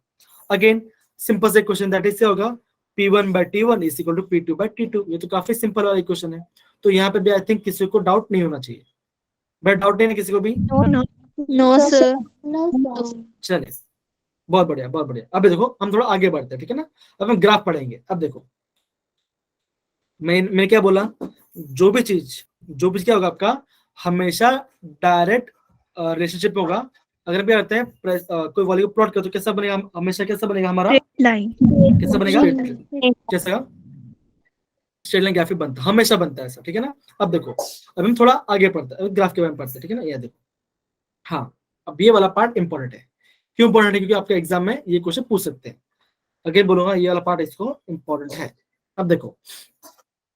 [SPEAKER 1] अगेन सिंपल से क्वेश्चन दैट इज होगा P1 by T1 is equal to P2 by T2. ये तो काफी सिंपल वाला इक्वेशन है. तो यहाँ पे भी आई थिंक किसी को डाउट नहीं होना चाहिए. बट डाउट नहीं है किसी को भी?
[SPEAKER 3] No, sir.
[SPEAKER 4] No, sir.
[SPEAKER 1] चलिए बहुत बढ़िया बहुत बढ़िया. अब देखो हम थोड़ा आगे बढ़ते हैं, ठीक है ना? अब हम ग्राफ पढ़ेंगे. अब देखो मैं क्या बोला? जो भी चीज क्या होगा आपका हमेशा डायरेक्ट रिलेशनशिप होगा. अगर भी आते हैं कोई वॉल्यूम प्लॉट कर तो कैसा बनेगा? हमेशा कैसा बनेगा हमारा?
[SPEAKER 2] Line.
[SPEAKER 1] कैसा बनेगा? कैसा? स्ट्रेट लाइन ग्राफ ही बनता है, हमेशा बनता है ऐसा, ठीक है ना? अब देखो अब हम थोड़ा आगे पढ़ते हैं, ग्राफ के बारे में पढ़ते हैं, ठीक है ना? ये देखो हाँ अब ये वाला पार्ट इंपॉर्टेंट है. क्यों इंपॉर्टेंट है? क्योंकि आपके एग्जाम में ये क्वेश्चन पूछ सकते हैं. अगेन बोलूंगा ये वाला पार्ट इसको इंपॉर्टेंट है. अब देखो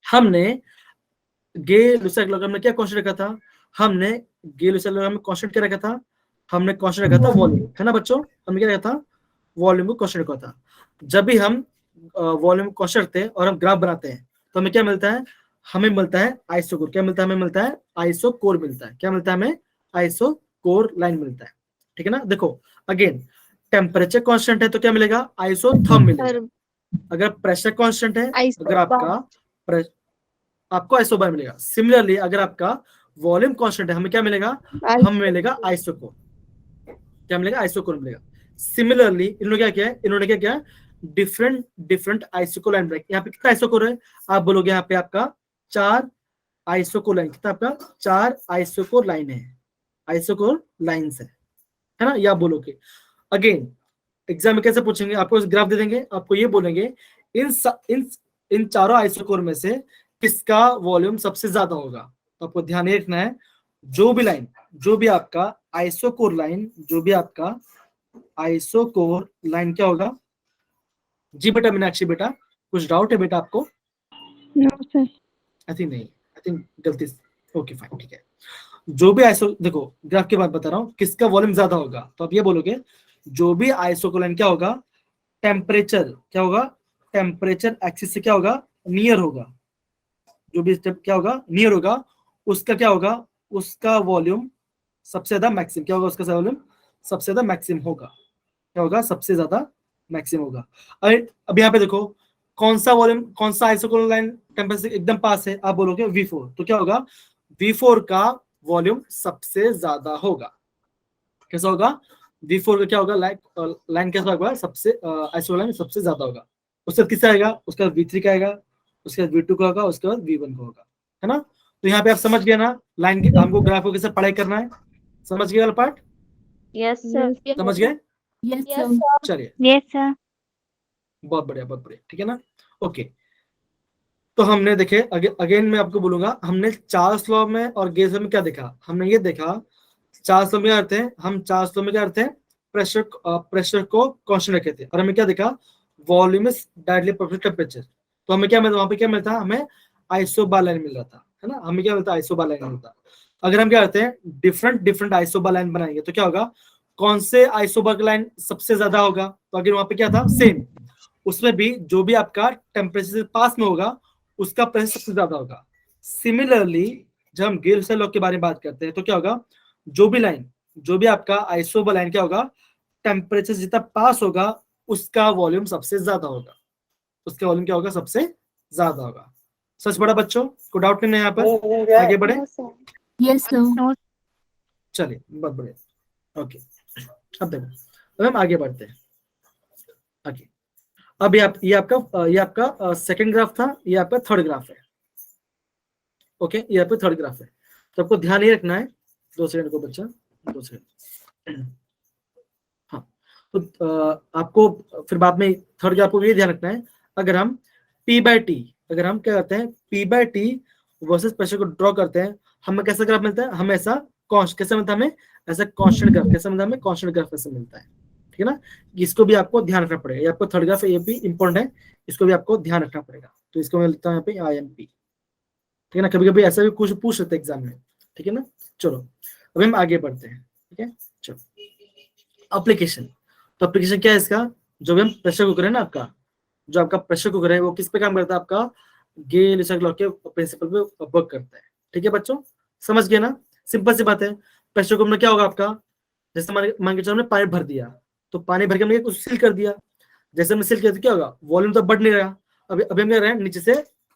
[SPEAKER 1] हमने गेल-लुसाक लॉगरिथम में क्या कांस्टेंट रखा था? हमने गेल-लुसाक लॉगरिथम में कांस्टेंट क्या रखा था? हमने कांस्टेंट रखा था वॉल्यूम, है ना बच्चों? हमने क्या रखा था? वॉल्यूम को कांस्टेंट रखा था. जब भी हम वॉल्यूम कांस्टेंट रखते हैं और हम ग्राफ बनाते हैं तो हमें क्या मिलता है? हमें मिलता है आइसोकोर. क्या मिलता है? हमें मिलता है आइसोकोर मिलता है. क्या मिलता है हमें? आइसोकोर लाइन मिलता है, ठीक है ना? देखो अगेन टेम्परेचर कांस्टेंट है तो क्या मिलेगा? आइसोथर्म मिलेगा. अगर प्रेशर कांस्टेंट है अगर आपको आइसोबार मिलेगा. सिमिलरली अगर आपका वॉल्यूम कांस्टेंट है हमें क्या मिलेगा? हमें मिलेगा आइसोकोर. क्या मिलेगा? आइसोकोर मिलेगा. सिमिलरली इन्होंने क्या किया? डिफरेंट आइसोकोर लाइन बनाई. यहाँ पे कितना आइसोकोर है? आप बोलोगे यहाँ पे आपका 4 आइसोकोर लाइन. कितना आपका? 4 आइसोकोर लाइन है, आइसोकोर लाइंस है ना? या बोलोगे अगेन एग्जाम में कैसे पूछेंगे? आपको ग्राफ दे देंगे, आपको ये बोलेंगे इन इन चारों आइसोकोर में से किसका वॉल्यूम सबसे ज्यादा होगा। तो आपको ध्यान ये रखना है, जो भी लाइन, जो भी आपका आइसोकोर लाइन, जो भी आपका आइसोकोर लाइन क्या होगा। जी बेटा मीनाक्षी बेटा, कुछ डाउट है बेटा आपको?
[SPEAKER 2] No sir.
[SPEAKER 1] आई थिंक नहीं, आई थिंक गलती। ओके फाइन, ठीक है। जो भी आइसो, देखो ग्राफ की बात बता रहा हूँ, किसका वॉल्यूम ज्यादा होगा, तो आप ये बोलोगे जो भी आइसोकोर लाइन क्या होगा, टेम्परेचर क्या होगा, टेम्परेचर एक्सिस से क्या होगा, नियर होगा। जो भी स्टेप क्या होगा, नियर होगा, उसका क्या होगा, उसका वॉल्यूम सबसे ज्यादा मैक्सिमम क्या होगा, उसका वॉल्यूम सबसे ज्यादा मैक्सिमम होगा। क्या होगा, सबसे ज्यादा मैक्सिमम होगा। अब यहाँ पे देखो कौन सा वॉल्यूम, कौन सा आइसोकोर लाइन टेम्परेचर एकदम पास है, आप बोलोगे V4, तो क्या होगा, V4 का वॉल्यूम सबसे ज्यादा होगा। कैसा होगा, V4 का क्या होगा, लाइन कैसा होगा, सबसे आइसोकोर लाइन सबसे ज्यादा होगा। उसके बाद किससे आएगा, उसका V3 का आएगा, उसके बाद V2 का होगा, उसके बाद V1 का होगा, है ना। तो यहाँ पे आप समझ गए ना लाइन की, हमको ग्राफ को कैसे पढ़ाई करना है, समझ गए वाला पार्ट,
[SPEAKER 3] यस सर।
[SPEAKER 1] समझ गए।
[SPEAKER 2] Yes
[SPEAKER 3] Yes,
[SPEAKER 2] sir.
[SPEAKER 1] चलिए
[SPEAKER 4] Yes, sir.
[SPEAKER 1] बहुत बढ़िया, बहुत बढ़िया, ठीक है ना। ओके, तो हमने देखे, अगेन मैं आपको बोलूंगा, हमने चार्ल्स लॉ में और गेज लॉ में क्या देखा, हमने ये देखा चार्ल्स लॉ में क्या करते हैं, हम चार्ल्स लॉ में क्या करते हैं, प्रेशर को कांस्टेंट रखे थे, और हमें क्या देखा, volume is directly proportional temperature. तो हमें क्या मिलता, वहां पे क्या मिलता, हमें आइसोबार लाइन मिल रहा था, है ना, हमें क्या मिलता, आइसोबार लाइन मिलता। अगर हम क्या करते हैं, डिफरेंट आइसोबार लाइन बनाएंगे, तो क्या होगा, कौन से आइसोबार लाइन सबसे ज्यादा होगा, तो अगर वहां पे क्या था, सेम, उसमें भी जो भी आपका टेम्परेचर पास में होगा उसका प्रेशर सबसे ज्यादा होगा। सिमिलरली जब हम गिब्स लॉ के बारे में बात करते हैं, तो क्या होगा, जो भी लाइन, जो भी आपका आइसोबार लाइन क्या होगा, टेम्परेचर जितना पास होगा उसका वॉल्यूम सबसे ज्यादा होगा, उसका वॉल्यूम क्या होगा, सबसे ज्यादा होगा। सच बड़ा बच्चों, कोई डाउट नहीं है यहाँ पर, आगे बढ़े।
[SPEAKER 2] Yes sir.
[SPEAKER 4] No,
[SPEAKER 1] चलिए बहुत बढ़िया, ओके। अब देखो, अब हम आगे बढ़ते हैं आगे। अब ये आपका सेकंड ग्राफ था, ये आपका थर्ड ग्राफ है। ओके, ये आपका थर्ड ग्राफ है, तो आपको ध्यान ये रखना है, 2 सेकंड को बच्चा, 2 सेकंड। हाँ, तो आपको फिर बाद में थर्ड ग्राफ को ये ध्यान रखना है, अगर हम P/T, अगर हम क्या करते हैं, P/T वर्सेस प्रेशर को ड्रॉ करते हैं, हमें कैसा ग्राफ मिलता है, हमें ऐसा कैसे मिलता है, हमें ऐसा कांस्टेंट ग्राफ कैसे मिलता है, हमें कांस्टेंट ग्राफ कैसे मिलता है, ठीक है ना। इसको भी आपको ध्यान रखना पड़ेगा, ये आपको थर्ड ग्राफ है, ये भी इंपॉर्टेंट है, इसको भी आपको ध्यान रखना पड़ेगा। तो इसको मैं लिखता हूँ यहाँ पे IMP, ठीक है ना, कभी कभी ऐसा भी कुछ पूछ सकते हैं एग्जाम में, ठीक है ना। चलो अभी हम आगे बढ़ते हैं, ठीक है। चलो एप्लीकेशन, तो एप्लीकेशन क्या है इसका, जो भी हम प्रेशर कुकर है ना, आपका जो आपका प्रेशर कुकर है वो किस पे काम करता है, आपका गे-लुसाक लॉ के प्रिंसिपल पे वर्क करता है, ठीक है बच्चों, समझ गए ना, सिंपल सी बात है। प्रेशर कुकर में क्या होगा आपका, जैसे मान के चलो हमने पानी भर दिया, तो पानी भर के हमने कुछ सील कर दिया, जैसे हमने सील किया तो क्या होगा, वॉल्यूम तो बढ़ नहीं रहा, अभी हम क्या रहे हैं, नीचे से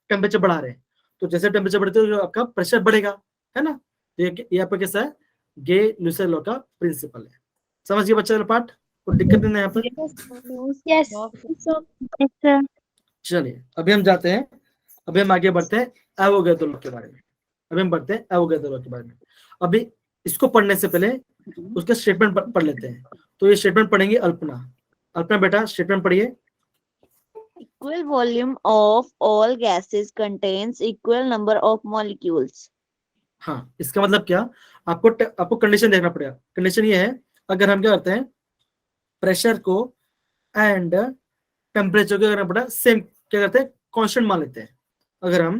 [SPEAKER 1] टेम्परेचर बढ़ा रहे हैं, तो जैसे टेम्परेचर बढ़ते है आपका प्रेशर बढ़ेगा, है ना। ये आपका कैसा है, गे-लुसाक लॉ का प्रिंसिपल है। समझ गए बच्चा पार्ट, कोई दिक्कत नहीं है यहाँ पर।
[SPEAKER 4] yes, yes, sir.
[SPEAKER 1] चलिए अभी हम जाते हैं, अभी हम आगे बढ़ते हैं एवोगैड्रो लॉ के बारे में, अभी हम बढ़ते हैं एवोगैड्रो लॉ के बारे में। अभी इसको पढ़ने से पहले उसका स्टेटमेंट पढ़ लेते हैं, तो ये स्टेटमेंट पढ़ेंगे अल्पना बेटा स्टेटमेंट पढ़िए।
[SPEAKER 3] Equal volume of all gases contains equal number of molecules.
[SPEAKER 1] हाँ, इसका मतलब क्या, आपको कंडीशन देखना पड़ेगा। कंडीशन ये है, अगर हम क्या करते हैं, प्रेशर को एंड टेम्परेचर को करना पड़ा सेम, क्या करते हैं, कांस्टेंट मान लेते हैं। अगर हम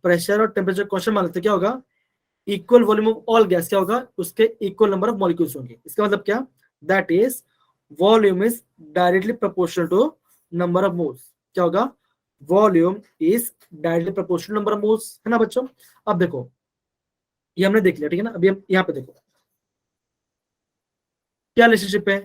[SPEAKER 1] प्रेशर और टेम्परेचर कांस्टेंट मान लेते हैं, क्या होगा, equal volume of all gas, क्या होगा, उसके इक्वल नंबर ऑफ मॉलिक्यूल्स होंगे। इसका मतलब क्या, that is volume is directly proportional to number of moles. क्या होगा, volume is directly proportional number of moles, है ना बच्चों। अब देखो ये हमने देख लिया, ठीक है ना। अभी हम यहाँ पे देखो क्या रिलेशनशिप है,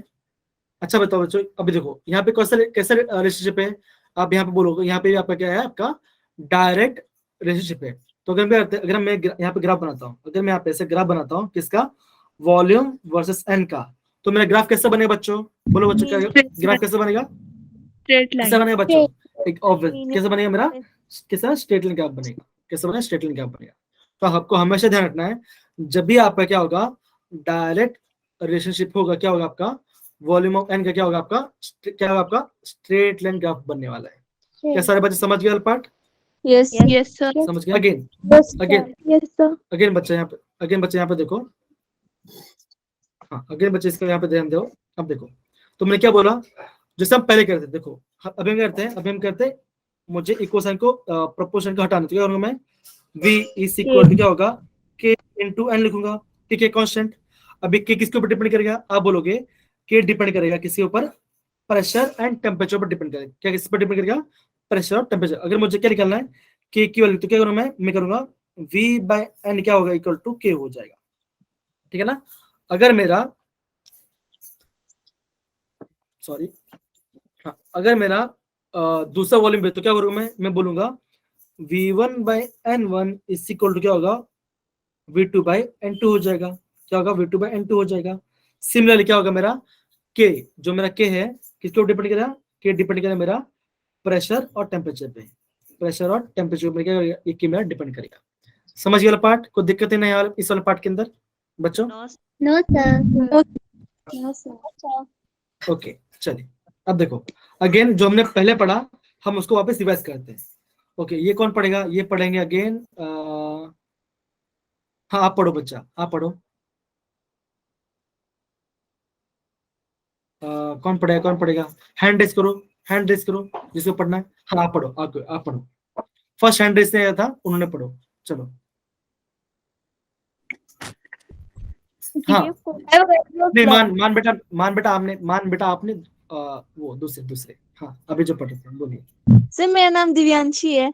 [SPEAKER 1] अच्छा बताओ बच्चों। अभी देखो यहाँ पे कैसा रिलेशनशिप है, आप यहाँ पे बोलोगे, यहाँ पे आपका क्या है, आपका डायरेक्ट रिलेशनशिप है। तो अगर मैं यहाँ पे ग्राफ बनाता हूँ, अगर मैं यहाँ पे ऐसे ग्राफ बनाता हूँ किसका, वॉल्यूम वर्सेस एन का, तो मेरा ग्राफ कैसा बनेगा बच्चों, बोलो बच्चों, क्या ग्राफ कैसा बनेगा, कैसा बनेगा बच्चों, एक ऑब्वियस कैसा बनेगा मेरा, कैसा स्ट्रेट लाइन ग्राफ बनेगा, कैसा बनेगा, स्ट्रेट लाइन ग्राफ बनेगा। तो आपको हमेशा ध्यान रखना है, जब भी आपका क्या होगा, डायरेक्ट रिलेशनशिप होगा, क्या होगा आपका, वॉल्यूम ऑफ एन का क्या होगा, आपका क्या होगा, आपका स्ट्रेट लाइन ग्राफ बनने वाला है। क्या सारे बच्चे समझ गए वाला पार्ट?
[SPEAKER 3] Yes.
[SPEAKER 2] Yes, sir.
[SPEAKER 1] समझ गए? Again again
[SPEAKER 5] Yes, sir.
[SPEAKER 1] Again बच्चे यहाँ पे देखो। हाँ अगेन बच्चे इसका यहाँ पे ध्यान दो। अब देखो तो मैंने क्या बोला, जैसे हम पहले करते थे, देखो अभी हम करते हैं मुझे इक्वल साइन को प्रोपोर्शन का हटाना, तो क्या करूंगा मैं, v इज इक्वल टू क्या होगा, k इनटू n लिखूंगा, ठीक है, कांस्टेंट। अभी k किसके ऊपर डिपेंड करेगा, आप बोलोगे k डिपेंड करेगा किसके ऊपर, प्रेशर एंड टेम्परेचर पर डिपेंड करेगा। क्या किस पर डिपेंड करेगा, प्रेशर और टेम्परेचर। अगर मुझे क्या निकालना है k की वैल्यू, तो क्या करूंगा मैं करूंगा v बाय n क्या होगा, इक्वल टू k हो जाएगा, ठीक है ना। अगर मेरा अगर मेरा दूसरा वॉल्यूम है, तो क्या करूंगा मैं बोलूंगा v1 bye n1 is equal to क्या होगा, v2 बाय n2 हो जाएगा। क्या होगा, v2 बाय n2 हो जाएगा। सिमिलरली क्या होगा मेरा k, जो मेरा k है किसके ऊपर डिपेंड करेगा, k डिपेंड करेगा मेरा प्रेशर और टेम्परेचर पे, प्रेशर और टेम्परेचर पे क्या करेगा, ये k मेरा डिपेंड करेगा। समझ गया वाला पार्ट, कोई दिक्कत नहीं यार इस वाले पार्ट के अंदर बच्चों?
[SPEAKER 4] No, sir.
[SPEAKER 5] Yes, sir.
[SPEAKER 1] Okay चलिए अब देखो अगेन जो हमने पहले पढ़ा हम उसको वापस रिवाइज करते हैं। ओके ये कौन पढ़ेगा, ये पढ़ेंगे अगेन, हाँ आप पढ़ो बच्चा, आप पढ़ो। कौन पढ़ेगा, हैंड रेस करो जिसको पढ़ना है। हाँ आप पढ़ो, आप पढ़ो। फर्स्ट हैंड रेस आया था उन्होंने पढ़ो, चलो। हाँ नहीं मान बेटा आपने वो दूसरे हाँ अभी जो पढ़े थे बोलिए।
[SPEAKER 3] सर मेरा नाम दिव्यांशी है।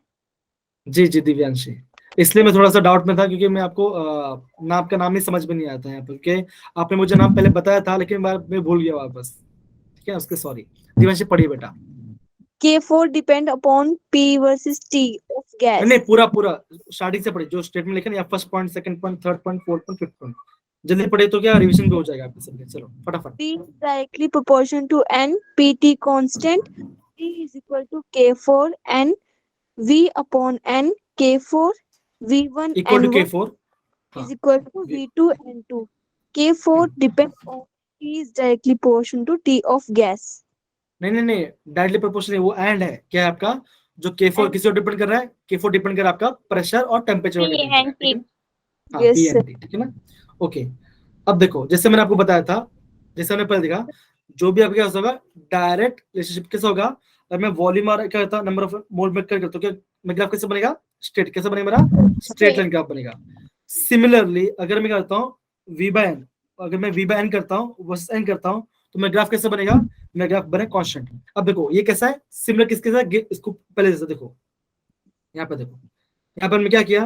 [SPEAKER 1] जी दिव्यांशी, इसलिए मैं थोड़ा सा डाउट में था क्योंकि मैं आपको नाम का नाम ही समझ में नहीं आता है यहाँ पर, क्योंकि आपने मुझे नाम पहले बताया था लेकिन मैं भूल गया वापस, ठीक है उसके सॉरी। दिव्यांशी पढ़िए बेटा।
[SPEAKER 3] K4 depend upon P versus T of gas.
[SPEAKER 1] नहीं पूरा स्टार्टिंग से पढ़िए, जो स्टेटमेंट लिखे ना, या first point, second point, third point, fourth point, fifth point, जल्दी पढ़े तो क्या रिवीजन भी हो जाएगा आपके सबके। चलो फटाफट।
[SPEAKER 3] P is directly proportional to N, PT constant. P is equal to K4 N V upon N, K4 V1
[SPEAKER 1] equal to
[SPEAKER 3] N1
[SPEAKER 1] K4
[SPEAKER 3] is equal to V2 N2. K4 depends on T is directly proportional to T of gas.
[SPEAKER 1] नहीं directly proportional वो and है, क्या है आपका जो K4 किस पर depend कर रहा है, K4 डिपेंड कर रहा है आपका प्रेशर और टेम्परेचर पर डिपेंड कर रहा है, ठीक है हाँ
[SPEAKER 3] Yes,
[SPEAKER 1] P
[SPEAKER 3] sir.
[SPEAKER 1] and T, ठीक है ना। ओके अब देखो जैसे मैंने आपको बताया था, जैसे हमने पहले देखा, जो भी आपके पास होगा डायरेक्ट रिलेशनशिप कैसा होगा, अगर मैं वॉल्यूम और क्या होता है नंबर ऑफ मोल में करता तो क्या मेरा ग्राफ कैसे बनेगा, स्ट्रेट कैसे बनेगा, मेरा स्ट्रेट लाइन ग्राफ बनेगा। सिमिलरली अगर मैं करता हूँ v बाय n, अगर मैं v बाय n करता हूँ वर्सेस n करता हूँ तो मेरा ग्राफ कैसे बनेगा, मेरा ग्राफ बने कांस्टेंट। अब देखो ये कैसा है, सिमिलर किसके साथ, इसको पहले जैसे देखो यहाँ पे देखो, यहाँ पर मैं क्या किया,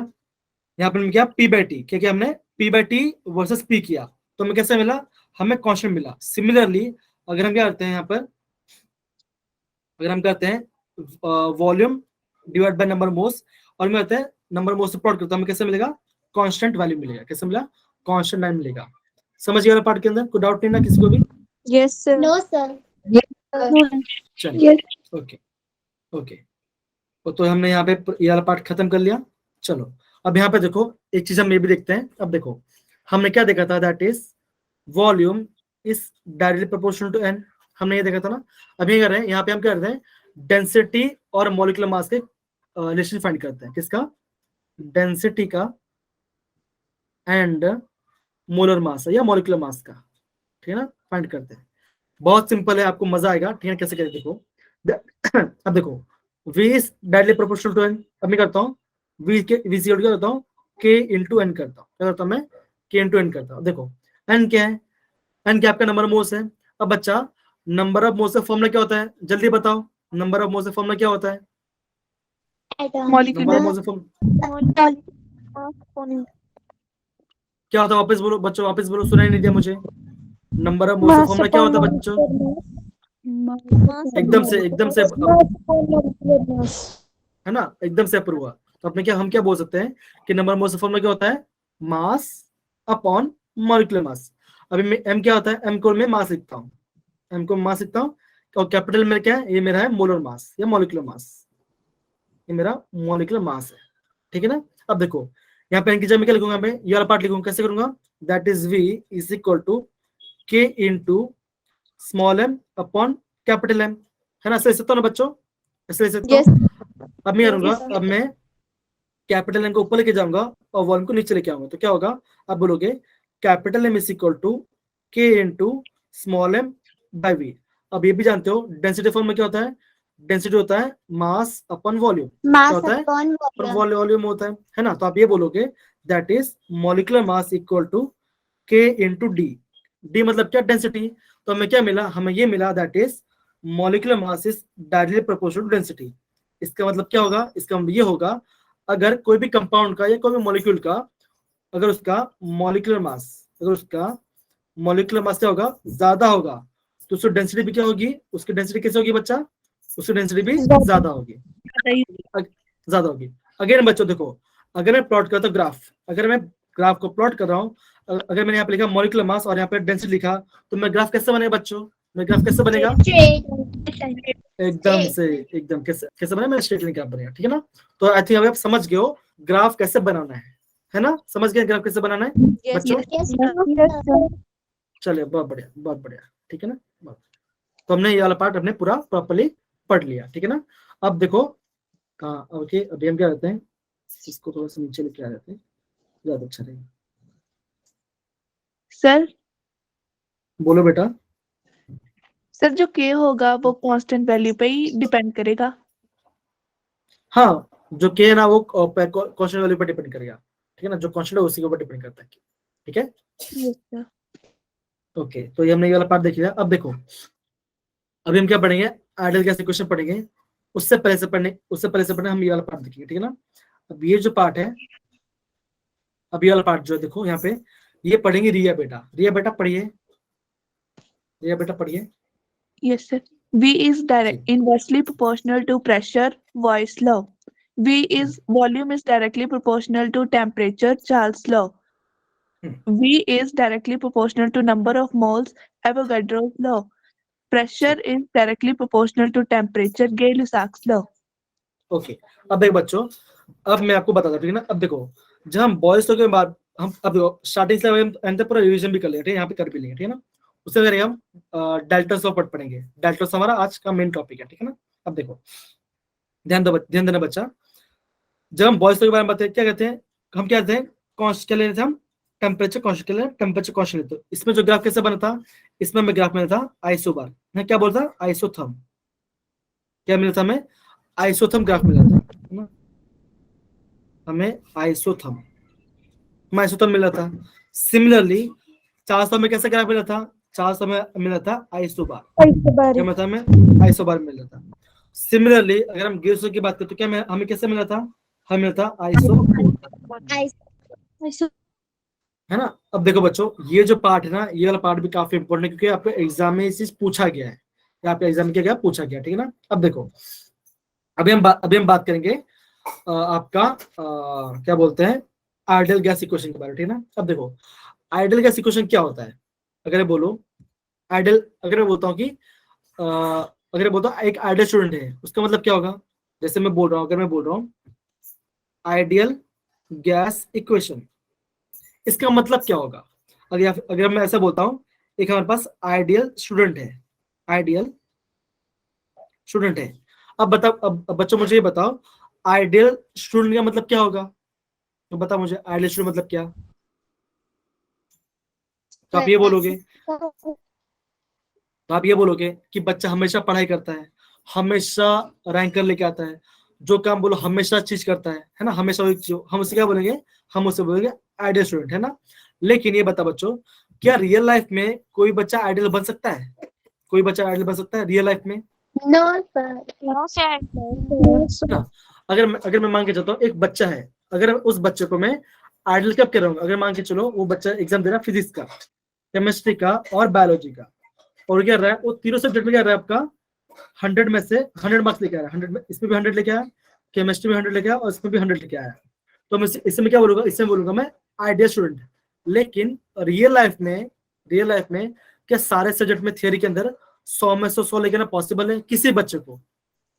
[SPEAKER 1] यहाँ पर क्या p बाय t, क्या किया हमने p by t versus p किया, तो हमें कैसे मिला, हमें कांस्टेंट मिला। सिमिलरली अगर हम क्या करते हैं यहाँ पर, अगर हम करते हैं volume divide by number moles, और मैं कहते हैं नंबर मोल्स से प्लॉट करता हूं, हमें कैसे मिलेगा, कांस्टेंट वैल्यू मिलेगा। कैसे मिला, कांस्टेंट वैल्यू मिलेगा। समझ गया पार्ट के अंदर, कोई डाउट नहीं ना किसी को भी?
[SPEAKER 3] Yes, sir.
[SPEAKER 4] No, sir.
[SPEAKER 1] चलिए ओके तो हमने यहाँ पे ये वाला पार्ट खत्म कर लिया। चलो अब यहाँ पे देखो एक चीज हम ये भी देखते हैं। अब देखो हमने क्या देखा था, that is volume is directly proportional to N, हमने ये देखा था ना। अभी कर रहे हैं यहाँ पे, हम क्या करते हैं डेंसिटी और मॉलिक्यूलर मास के रिलेशन फाइंड करते हैं, किसका, डेंसिटी का एंड मोलर मास या मॉलिक्यूलर मास का, ठीक है ना, फाइंड करते हैं। बहुत सिंपल है, आपको मजा आएगा, ठीक है कैसे करें देखो। अब देखो v is directly proportional to n, अब मैं करता हूँ v क्या करता हूँ k इंटू n करता हूँ, क्या करता हूँ मैं k इंटू n करता हूँ। देखो n क्या है, n क्या आपका नंबर ऑफ मोल्स है। अब बच्चा नंबर ऑफ मोल्स का फॉर्मूला क्या होता है, जल्दी बताओ, नंबर ऑफ मोल्स का फॉर्मूला क्या होता है, नंबर ऑफ मोल्स का फॉर्मूला क्या होता है, वापस बोलो बच्चों, वापस बोलो, सुनाई नहीं दिया मुझे। नंबर ऑफ मोल्स का फॉर्मूला क्या होता है बच्चों, एकदम से है ना, एकदम से अप्रूव हुआ। तो अपने क्या, हम क्या बोल सकते हैं कि नंबर ऑफ मोल्स का फॉर्मूला क्या होता है, मास अपॉन मॉलिक्यूलर मास। अभी मैं m क्या होता है, m को मैं मास लिखता हूँ, m को मास लिखता हूँ, और कैपिटल में क्या है, ये मेरा है मोलर मास या मॉलिक्यूलर मास, ये मेरा मॉलिक्यूलर मास है, ठीक है ना। अब देखो यहाँ पे n की जगह में क्या लिखूंगा, मैं ये वाला पार्ट लिखूंगा, कैसे करूंगा, that is v is equal to k into small m upon capital M, है ना, सही सकता ना बच्चों, ऐसे ले सकता
[SPEAKER 3] Yes.
[SPEAKER 1] हूँ। अब मैं करूंगा,
[SPEAKER 3] Yes.
[SPEAKER 1] अब मैं कैपिटल एम को ऊपर लेके जाऊंगा और वॉल्यूम को नीचे लेके आऊंगा, तो क्या होगा, आप बोलोगे capital M is equal to K into small M by V. अब ये भी जानते हो डेंसिटी फॉर्म में क्या होता है, डेंसिटी होता है मास अपन वॉल्यूम, क्या
[SPEAKER 4] मास
[SPEAKER 1] होता है,
[SPEAKER 4] अपॉन
[SPEAKER 1] और
[SPEAKER 4] वॉल्यूम।
[SPEAKER 1] वॉल्यूम होता है ना। तो आप ये बोलोगे that is molecular mass equal to K into D. D मतलब क्या, डेंसिटी। तो हमें क्या मिला, हमें ये मिला that is molecular mass is directly proportional to density. इसका मतलब क्या होगा, इसका मतलब ये होगा अगर कोई भी कंपाउंड का या कोई भी मॉलिक्यूल का अगर उसका मॉलिक्यूलर मास क्या होगा, ज्यादा होगा, तो उसकी डेंसिटी भी क्या होगी, उसकी डेंसिटी कैसे होगी बच्चा, उसकी डेंसिटी भी ज्यादा होगी, ज्यादा होगी। अगेन बच्चों देखो, अगर मैं प्लॉट करता हूँ ग्राफ, अगर मैं ग्राफ को प्लॉट कर रहा हूँ, अगर मैंने यहाँ पे लिखा मॉलिक्यूलर मास और यहाँ पे डेंसिटी लिखा, तो मैं ग्राफ कैसे बनेगा बच्चों, मैं ग्राफ कैसे बनेगा, एकदम से एकदम कैसे कैसे बना, मैं स्ट्रेट लाइन ग्राफ बनेगा, ठीक है ना। तो आई थिंक अभी आप समझ गए हो ग्राफ कैसे बनाना है ना, समझ गए ग्राफ कैसे बनाना है
[SPEAKER 3] Yes.
[SPEAKER 1] बच्चों।
[SPEAKER 3] Yes.
[SPEAKER 2] Yes, sir.
[SPEAKER 1] चलिए बहुत बढ़िया, ठीक है ना। तो हमने ये वाला पार्ट अपने पूरा प्रॉपर्ली पढ़ लिया, ठीक है ना। अब देखो ओके, अभी हम क्या करते हैं, इसको थोड़ा सा नीचे लेके आ जाते हैं, ज्यादा अच्छा रहेगा।
[SPEAKER 6] सर
[SPEAKER 1] बोलो बेटा।
[SPEAKER 6] सर जो के होगा वो कांस्टेंट वैल्यू पे ही डिपेंड करेगा।
[SPEAKER 1] हाँ, जो के है ना वो कांस्टेंट वैल्यू पर डिपेंड करेगा, ठीक है ना, जो कांस्टेंट है उसी के ऊपर डिपेंड करता है, ठीक है।
[SPEAKER 6] Yes sir.
[SPEAKER 1] ओके, तो ये हमने ये वाला पार्ट देख लिया। अब देखो अभी हम क्या पढ़ेंगे, आइडियल गैस इक्वेशन पढ़ेंगे। उससे पहले से पढ़ने हम ये वाला पार्ट देखेंगे, ठीक है ना। अब ये जो पार्ट है, अब ये वाला पार्ट जो है देखो यहाँ पे, ये पढ़ेंगे रिया बेटा पढ़िए, रिया बेटा पढ़िए।
[SPEAKER 6] Yes sir. V is inversely proportional to pressure, Voigt's law. V is volume is directly proportional to temperature, Charles' law. V is directly proportional to number of moles, Avogadro's law. Pressure is directly proportional to temperature, Gay-Lussac's law.
[SPEAKER 1] Okay, अब देख बच्चों, अब मैं आपको बताता हूँ, ठीक है ना। अब देखो जब हम बॉयज के बाद हम अब स्टार्टिंग से हम पूरा रिवीजन भी कर लेंगे, यहाँ पे कर भी लेंगे, ठीक है ना। उससे करेंगे हम डेल्टास ऑफ पढ़ेंगे, डेल्टास हमारा आज का मेन टॉपिक है, ठीक है ना। अब देखो ध्यान देना बच्चा, जब हम बॉयज के बारे में बताते हैं क्या कहते हैं, हम क्या कहते हैं, क्या ले रहे थे हम, टेम्परेचर कॉन्स्टेंट लेते। इसमें जो ग्राफ कैसे बना था, इसमें हमें ग्राफ मिला था आइसोबार, मैं क्या बोलता आइसोथर्म, क्या मिला था हमें, आइसोथर्म ग्राफ मिला था ना, हमें आइसोथर्म मिला था। सिमिलरली 400 में कैसा ग्राफ मिला था, 400 में मिला था आइसोबार, क्या मिला था हमें, आइसोबार मिला था। सिमिलरली अगर हम गिब्स की बात करें तो क्या हमें कैसे मिला था, हमें मिला था आइसो, है ना। अब देखो बच्चों ये जो पार्ट है ना, ये वाला पार्ट भी काफी इंपॉर्टेंट है, क्योंकि आपके एग्जाम में ये चीज पूछा गया है, आपके एग्जाम में क्या पूछा गया, ठीक है ना। अब देखो अभी हम बात करेंगे आपका क्या बोलते हैं, आइडियल गैस इक्वेशन के बारे में, ठीक है ना। अब देखो आइडियल गैस इक्वेशन क्या होता है, अगर बोलो आइडियल, अगर मैं बोलता हूँ कि अगर बोलता हूँ एक आइडियल स्टूडेंट है, उसका मतलब क्या होगा, जैसे मैं बोल रहा हूँ, अगर मैं बोल रहा हूँ आइडियल गैस इक्वेशन, इसका मतलब क्या होगा, अगर मैं ऐसा बोलता हूँ, एक हमारे पास आइडियल स्टूडेंट है, अब बताओ, अब बच्चों मुझे ये बताओ आइडियल स्टूडेंट का मतलब क्या होगा, तो बताओ मुझे आइडियल स्टूडेंट मतलब क्या, तो आप ये बोलोगे कि बच्चा हमेशा पढ़ाई करता है, हमेशा रैंकर लेके आता है, जो काम बोलो हमेशा चीज करता है ना, हमेशा हम उसे क्या बोलेंगे, हम उसे बोलेंगे आइडियल स्टूडेंट, है ना। लेकिन ये बता बच्चों, क्या रियल लाइफ में कोई बच्चा आइडियल बन सकता है, कोई बच्चा आइडियल बन सकता है रियल लाइफ में,
[SPEAKER 4] नो सर।
[SPEAKER 1] ना। अगर मैं मान के चलता हूँ एक बच्चा है, अगर उस बच्चे को मैं आइडियल कब कह रहा हूँ, अगर मान के चलो वो बच्चा एग्जाम दे रहा है फिजिक्स का, केमिस्ट्री का और बायोलॉजी का, और क्या रहा है वो तीनों सब्जेक्ट में क्या रहा है आपका 100 में से 100 मार्क्स लेके आया, 100 में इसमें भी 100 लेके आया, केमिस्ट्री में 100 लेके आया और इसमें भी 100 लेके आया, तो मैं इसमें क्या बोलूंगा, इसमें बोलूंगा मैं आइडियल स्टूडेंट। लेकिन रियल लाइफ में क्या सारे सब्जेक्ट में थियरी के अंदर 100 में से 100 लेके आना पॉसिबल है, किसी बच्चे को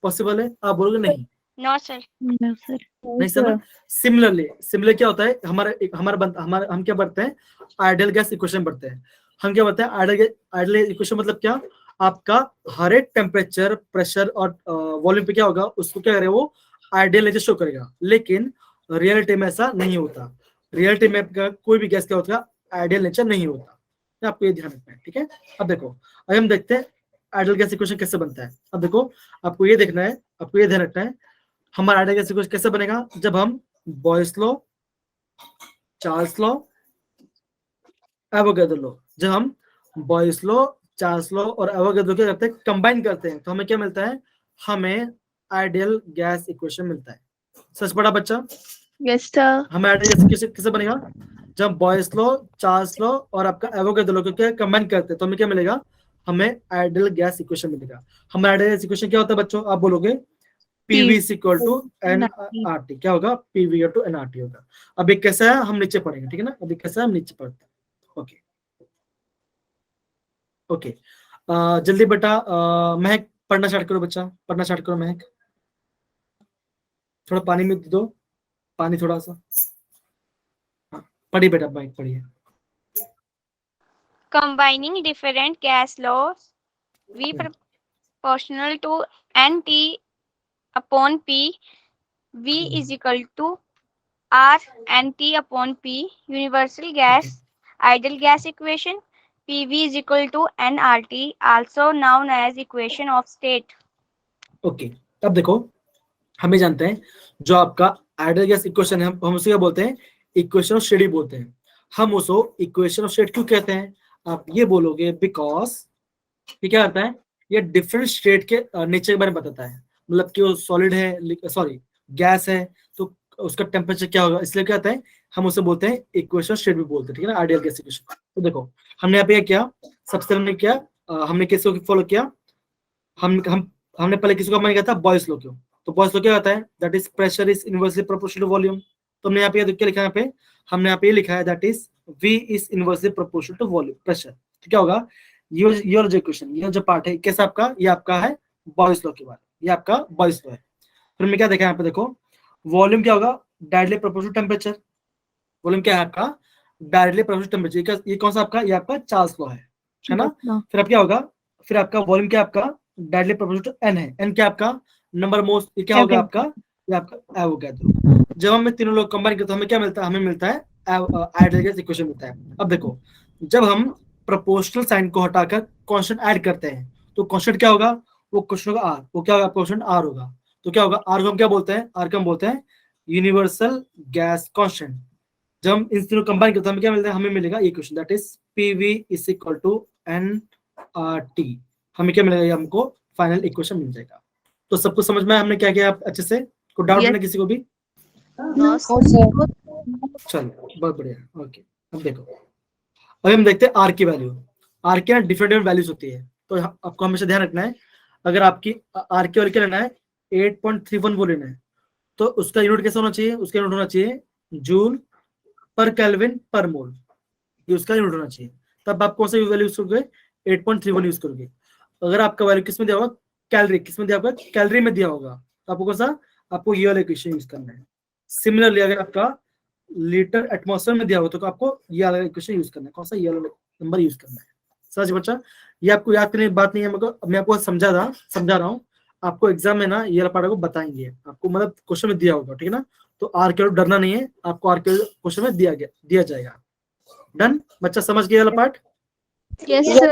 [SPEAKER 1] पॉसिबल है, आप बोलोगे नहीं,
[SPEAKER 4] नो सर।
[SPEAKER 1] नहीं सर। सिमिलरली क्या होता है, हम क्या बढ़ते हैं, आइडियल गैस इक्वेशन बढ़ते हैं, हम क्या बढ़ते हैं, आइडियल इक्वेशन मतलब क्या, आपका हर एक टेम्परेचर, प्रेशर और वॉल्यूम पे क्या होगा, उसको क्या करेगा, वो आइडियल नेचर शो करेगा। लेकिन रियलिटी में ऐसा नहीं होता। रियलिटी में आपका कोई भी गैस क्या होता है, आइडियल नेचर नहीं होता। तो आपको ये ध्यान रखना है, ठीक है। अब देखो, अभी हम देखते हैं आइडियल गैस इक्वेशन कैसे बनता है। अब देखो, आपको ये देखना है, आपको ये ध्यान रखना है, हमारा आइडियल गैस इक्वेशन कैसे बनेगा, जब हम boys law, Charles law, Avogadro law, जब हम बॉयस लॉ, चार्ल्स लॉ और एवोगैड्रो क्या करते हैं, कंबाइन करते हैं, तो हमें क्या मिलता है, हमें आइडियल गैस इक्वेशन मिलता है। सच पढ़ा बच्चा?
[SPEAKER 6] Yes, sir.
[SPEAKER 1] हमें आइडियल गैस इक्वेशन कैसे बनेगा, जब बॉयस लॉ, चार्ल्स लॉ और आपका एवोगैड्रो लॉ को क्या कंबाइन करते हैं, तो हमें क्या मिलेगा, हमें आइडियल गैस इक्वेशन मिलेगा। हमारा आइडियल गैस इक्वेशन क्या होता है बच्चों, आप बोलोगे PV is equal to nRT। क्या होगा, PV to nRT होगा। अब एक कैसा है हम नीचे पढ़ेंगे, ठीक है ना, अभी कैसा है हम नीचे पढ़ते हैं। ओके ओके, जल्दी बेटा महक पढ़ना स्टार्ट करो, बच्चा पढ़ना स्टार्ट करो। महक थोड़ा पानी में दो, पानी थोड़ा सा। हाँ, पढ़िए बेटा, महक पढ़िए।
[SPEAKER 7] Combining different gas laws, V proportional to NT upon P, V is equal to R NT upon P, universal gas, ideal gas equation, PV is equal to nRT, also known as equation of state.
[SPEAKER 1] Okay, अब देखो, हमें जानते हैं जो आपका ideal gas equation है, हम उसे क्या बोलते हैं, इक्वेशन ऑफ स्टेट ही बोलते हैं। हम उसको इक्वेशन ऑफ स्टेट क्यों कहते हैं, आप ये बोलोगे बिकॉज ये क्या करता है, ये डिफरेंट स्टेट के नेचर के बारे में बताता है। मतलब कि वो सॉलिड है, सॉरी गैस है, तो उसका टेम्परेचर क्या होगा, इसलिए क्या होता है, हम उसे बोलते हैं इक्वेशन ऑफ स्टेट भी बोलते हैं, ठीक है ना, आइडियल गैस इक्वेशन। तो देखो, हमने यहाँ पे क्या, सबसे हमने क्या, हमने किसको फॉलो किया, हमने पहले किसको मान किया था, बॉयस लॉ क्यों। तो बॉयस लॉ क्या होता है, that is pressure is inversely proportional to volume. तो हमने यहाँ पे क्या लिखा है, यहाँ पे हमने यहाँ पे लिखा है that is V is inversely proportional to volume pressure. तो क्या होगा, ये जो इक्वेशन, ये जो पार्ट है कैसा आपका, ये आपका है बॉयस लॉ के बारे में, ये आपका बॉयस लॉ है। फिर मैं क्या देखा यहाँ पे, देखो वॉल्यूम क्या होगा, डायरेक्टली प्रोपोर्शनल टेम्परेचर। वॉल्यूम क्या है आपका, डायरेक्टली प्रोपोर्शनल टेम्परेचर। ये कौन सा आपका, ये आपका चार्ल्स लॉ है ना। फिर अब क्या होगा, फिर आपका वॉल्यूम क्या आपका, डायरेक्टली प्रोपोर्शनल टू n है। n क्या आपका, नंबर मोस्ट, ये क्या होगा आपका, ये आपका एवोगैड्रो। जब हम तीनों लोग कंबाइन करते हैं, हमें क्या मिलता है, हमें मिलता है आइडियल गैस इक्वेशन मिलता है। अब देखो, जब हम प्रोपोर्शनल साइन को हटाकर कांस्टेंट ऐड करते हैं, तो कांस्टेंट क्या होगा, वो क्वेश्चन होगा r, वो क्या होगा, कांस्टेंट r होगा। तो क्या होगा, r को हम क्या बोलते हैं, r को हम बोलते हैं यूनिवर्सल गैस कांस्टेंट। जब हम इन तीनों कंबाइन करते हैं, हमें क्या मिलता है, हमें मिलेगा ये question, that is PV is equal to nRT। हमें क्या मिलेगा, ये हमको फाइनल इक्वेशन मिल जाएगा। तो सबको समझ में हमने क्या किया अच्छे से, कोई डाउट नहीं किसी को भी? चलो बहुत बढ़िया। ओके, अब देखो, अभी हम देखते हैं आर की वैल्यू। आर की ना डिफरेंट वैल्यूज होती है, तो आपको हमेशा ध्यान रखना है, अगर आपकी आर की वैल्यू क्या लेना है, 8.31 वो लेना है, तो उसका यूनिट कैसा होना चाहिए, उसका यूनिट होना चाहिए जूल पर केल्विन पर मोल, ये उसका यूनिट होना चाहिए। तब आप कौन सा वैल्यू यूज करोगे, 8.31 यूज करोगे। अगर आपका वैल्यू किस में दिया होगा, कैलोरी, किस में दिया होगा, कैलोरी में दिया होगा, तो आपको कौन सा, आपको ये वाला इक्वेशन यूज करना है। सिमिलरली अगर आपका लीटर एटमॉस्फेयर में दिया होगा, तो आपको ये वाला इक्वेशन यूज करना है, कौन सा, ये वाला नंबर यूज करना है। समझ बच्चा, ये आपको याद करने की बात नहीं है, मैं आपको समझा रहा हूँ, आपको एग्जाम में ना ये वाला पार्ट को बताएंगे, आपको मतलब क्वेश्चन में दिया होगा, ठीक है ना। तो आर के डरना नहीं है, आपको आर के क्वेश्चन में दिया जाएगा। डन बच्चा, समझ गया वाला part?
[SPEAKER 5] Yes, sir.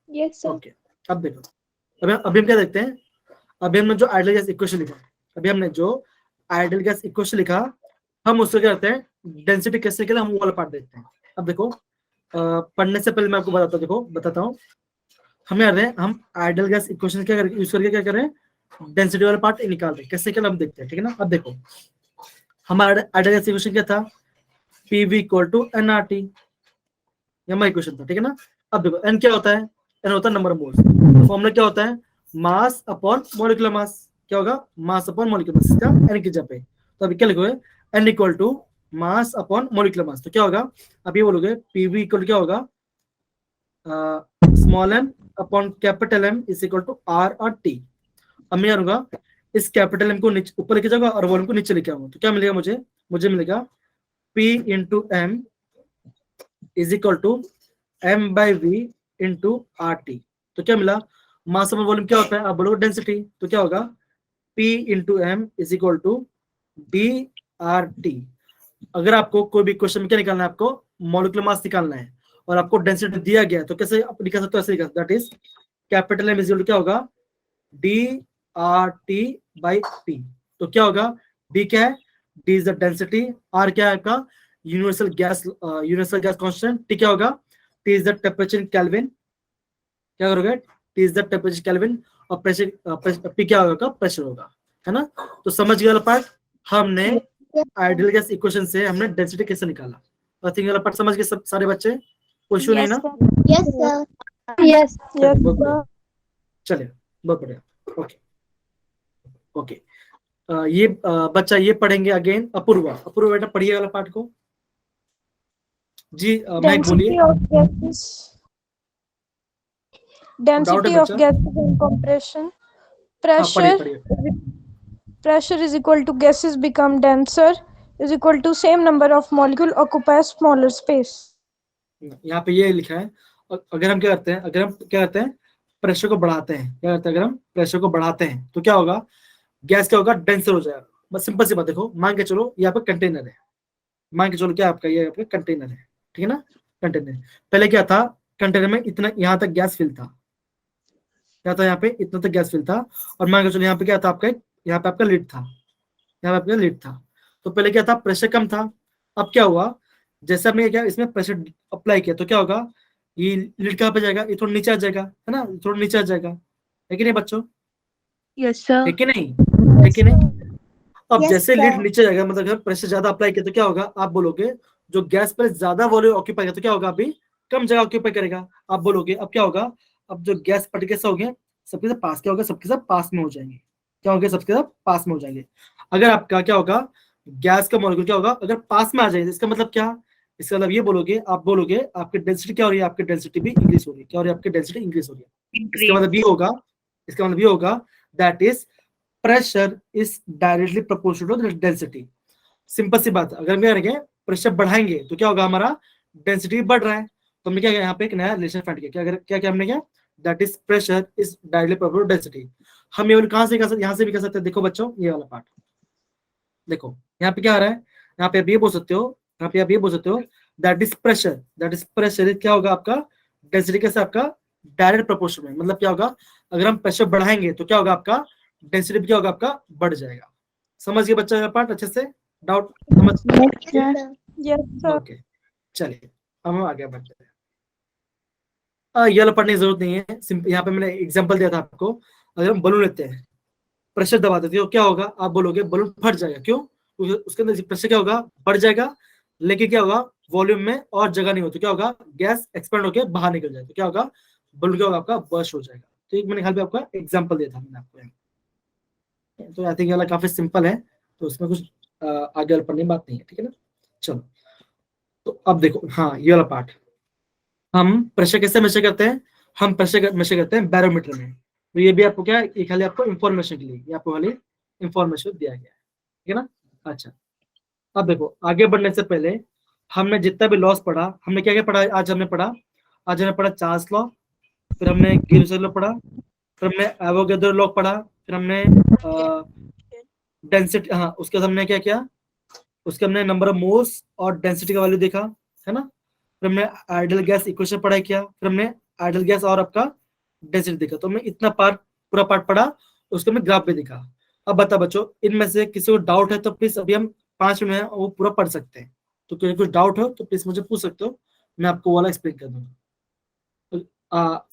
[SPEAKER 5] Yes, sir.
[SPEAKER 1] Okay, अब देखो, अभी हम क्या देखते हैं, अभी हमने जो आइडियल गैस इक्वेशन लिखा, हम उससे क्या करते हैं, डेंसिटी कैसे के लिए हम वो वाला पार्ट देखते हैं। अब देखो, पढ़ने से पहले मैं आपको बताता हूँ, हम याद है, हम आइडियल गैस इक्वेशन क्या यूज करके क्या कर रहे हैं, डेंसिटी वाला पार्ट निकाल रहे हैं, कैसे के लिए हम देखते हैं, ठीक है ना। अब देखो, हमारा आइडियल गैस इक्वेशन क्या था, PV इक्वल टू nRT, ये हमारा इक्वेशन था, ठीक है ना। अब देखो n क्या होता है, n होता है नंबर ऑफ मोल्स, फॉर्मूला क्या होता है, मास अपॉन मॉलिक्यूलर मास। क्या होगा, मास अपॉन मॉलिक्यूलर मास, इसका n की जगह पे। तो अभी क्या लिखोगे, n equal to mass upon molecular mass. तो क्या होगा, अब ये बोलोगे PV इक्वल क्या होगा, small m upon capital M is equal to R और T। अब मैं करूंगा, इस कैपिटल M को नीचे ऊपर लेके जाऊंगा और वॉल्यूम को नीचे लेके आऊंगा, तो क्या मिलेगा मुझे मिलेगा P into M is equal to M by V into R T. तो क्या मिला, मास ओवर वॉल्यूम क्या होता है, आप बोलोगे डेंसिटी, तो क्या होगा P into M is equal to D R T. अगर आपको कोई भी क्वेश्चन में क्या निकालना है, आपको मॉलिक्यूलर मास निकालना है और आपको डेंसिटी दिया गया है, तो कैसे आप निकाल सकते हो, ऐसे निकाल, that is capital M is equal to क्या होगा D R T by P. तो क्या होगा, डी क्या है, D is the density, R क्या है आपका यूनिवर्सल गैस कांस्टेंट, टी क्या होगा, T is the temperature in kelvin, क्या करोगे, T is the temperature kelvin, और प्रेशर पी क्या होगा, प्रेशर होगा, है ना। तो समझ गया वाला पार्ट, हमने आइडियल गैस इक्वेशन से हमने डेंसिटी कैसे निकाला, और थिंग वाला पार्ट समझ गए सब सारे बच्चे, कोई इशू नहीं
[SPEAKER 7] Yes,
[SPEAKER 1] ना।
[SPEAKER 7] sir.
[SPEAKER 4] Yes, sir.
[SPEAKER 3] Yes.
[SPEAKER 1] चलिए, बहुत बढ़िया, चलिए बहुत बढ़िया, ओके ओके। ये बच्चा ये पढ़ेंगे अगेन, अपूर्वा, अपूर्वा बेटा पढ़िए वाला पार्ट को जी। मैं बोलिए,
[SPEAKER 5] Density of gases.
[SPEAKER 1] डाउट है
[SPEAKER 5] Density of
[SPEAKER 1] बच्चा,
[SPEAKER 5] gases in compression.
[SPEAKER 1] हाँ पढ़िए
[SPEAKER 5] Pressure.
[SPEAKER 1] पढ़िए।
[SPEAKER 5] Pressure is equal to gases become denser is equal to same number of molecule occupy smaller space.
[SPEAKER 1] यहाँ पे ये लिखा है, अगर हम क्या करते हैं, अगर हम क्या करते हैं प्रेशर को बढ़ाते हैं, क्या करते हैं, अगर हम प्रेशर को बढ़ाते हैं तो क्या होगा, गैस क्या होगा, डेंसर हो जाएगा। बस सिंपल सी बात, देखो मान के चलो ये आपका कंटेनर है, मान के चलो क्या आपका ये आपका कंटेनर है, ठीक है ना, कंटेनर। पहले क्या था, कंटेनर में इतना यहाँ तक गैस फिल था, क्या था यहाँ पे इतना तक गैस फिल था, और मान के चलो यहाँ पे क्या था आपका, यहाँ पे आपका लिड था, यहाँ पे आपका लिड था। तो पहले क्या था, प्रेशर कम था, अब क्या हुआ, जैसे हमने क्या इसमें प्रेशर अप्लाई किया तो क्या होगा, ये लिड कहाँ पे जाएगा, ये थोड़ा नीचे आ जाएगा, है ना, थोड़ा नीचे आ जाएगा, है कि नहीं बच्चों,
[SPEAKER 6] Yes, sir.
[SPEAKER 1] है कि नहीं, है कि नहीं। अब
[SPEAKER 4] Yes,
[SPEAKER 1] जैसे लिड
[SPEAKER 4] sir.
[SPEAKER 1] नीचे जाएगा, मतलब अगर प्रेशर ज्यादा अप्लाई किया तो क्या होगा, आप बोलोगे जो गैस पर ज्यादा वॉल्यूम ऑक्यूपाई किया तो क्या होगा, अभी कम जगह ऑक्यूपाई करेगा, आप बोलोगे अब क्या होगा, अब जो गैस पार्टिकल्स हो गए सबके साथ पास, क्या होगा, सबके साथ पास में हो जाएंगे, क्या होगा, सबके साथ पास में हो जाएंगे। अगर आपका क्या होगा, गैस का मॉलिक्यूल क्या होगा, अगर पास में आ जाए, इसका मतलब क्या, इसका मतलब ये बोलोगे, आप बोलोगे आपकी डेंसिटी क्या हो रही है, आपकी डेंसिटी भी इंक्रीज हो रही है, क्या हो रही है, आपकी डेंसिटी इंक्रीज हो रही है। इसका मतलब ये होगा, इसका मतलब ये होगा that is pressure is directly proportional to density. Simple सी बात, अगर हम क्या करेंगे, प्रेशर बढ़ाएंगे तो क्या होगा, हमारा डेंसिटी बढ़ रहा है, तो हमने क्या किया, यहाँ पे एक नया रिलेशन फाइंड किया, क्या क्या हमने किया, that is pressure is directly proportional to density. हम ये कहां से कर सकते, यहाँ से भी कर सकते हैं, देखो बच्चों ये वाला पार्ट देखो, यहाँ पे क्या आ रहा है, यहाँ पे आप ये बोल सकते हो, यहाँ पे आप ये बोल सकते हो दैट इज प्रेशर क्या होगा आपका, डेंसिटी के साथ आपका डायरेक्ट प्रोपोर्शन में, मतलब क्या होगा, अगर हम प्रेशर बढ़ाएंगे तो क्या होगा, आपका डेंसिटी क्या होगा, आपका बढ़ जाएगा। समझ गए बच्चा ये पार्ट अच्छे से, डाउट समझ,
[SPEAKER 4] Yes, sir.
[SPEAKER 5] Yes, sir.
[SPEAKER 1] Okay चलिए अब हम आगे बढ़ते हैं। ये वाला पढ़ने की जरूरत नहीं है, यहाँ पे मैंने एग्जांपल दिया था आपको, अगर हम बलून लेते हैं, प्रेशर दबा देते हो, क्या होगा, आप बोलोगे बलून फट जाएगा, क्यों, क्योंकि उसके अंदर प्रेशर क्या होगा, बढ़ जाएगा, लेकिन क्या होगा, वॉल्यूम में और जगह नहीं होती, क्या होगा, गैस एक्सपेंड होकर बाहर निकल जाएगा, तो क्या होगा, बलून क्या होगा, आपका बर्स्ट हो जाएगा। तो एक मैंने ख्याल पे आपका एग्जांपल दिया था मैंने आपको, तो आई थिंक ये वाला काफी सिंपल है, तो उसमें कुछ आगे वाला पढ़ने की बात नहीं है, ठीक है ना। चलो तो अब देखो, हाँ ये वाला पार्ट, हम प्रेशर कैसे मेजर करते हैं, हम प्रेशर मेजर करते हैं बैरोमीटर में। तो ये भी आपको क्या है, ये खाली आपको इंफॉर्मेशन के लिए, ये आपको खाली इंफॉर्मेशन दिया गया है, ठीक है ना। अच्छा अब देखो, आगे बढ़ने से पहले हमने जितना भी लॉस पढ़ा, हमने क्या क्या पढ़ा, आज हमने पढ़ा चार्ल्स लॉ, फिर हमने गिब्स लॉ पढ़ा, फिर हमने एवोगैड्रो लॉ पढ़ा, फिर हमने डेंसिटी, हाँ उसके हमने क्या किया, उसके हमने नंबर ऑफ मोल्स और डेंसिटी का वैल्यू देखा, है ना। फिर हमने आइडियल गैस इक्वेशन पढ़ाई किया, फिर हमने आइडियल गैस और आपका डेंसिटी देखा, तो हमने इतना पार्ट पूरा पार्ट पढ़ा, उसके हमने ग्राफ भी देखा। अब बता बच्चों, इनमें से किसी को डाउट है तो प्लीज अभी हम 5 मिनट में वो पूरा पढ़ सकते हैं, तो कोई कुछ डाउट हो तो प्लीज मुझे पूछ सकते हो, मैं आपको वाला एक्सप्लेन कर दूंगा।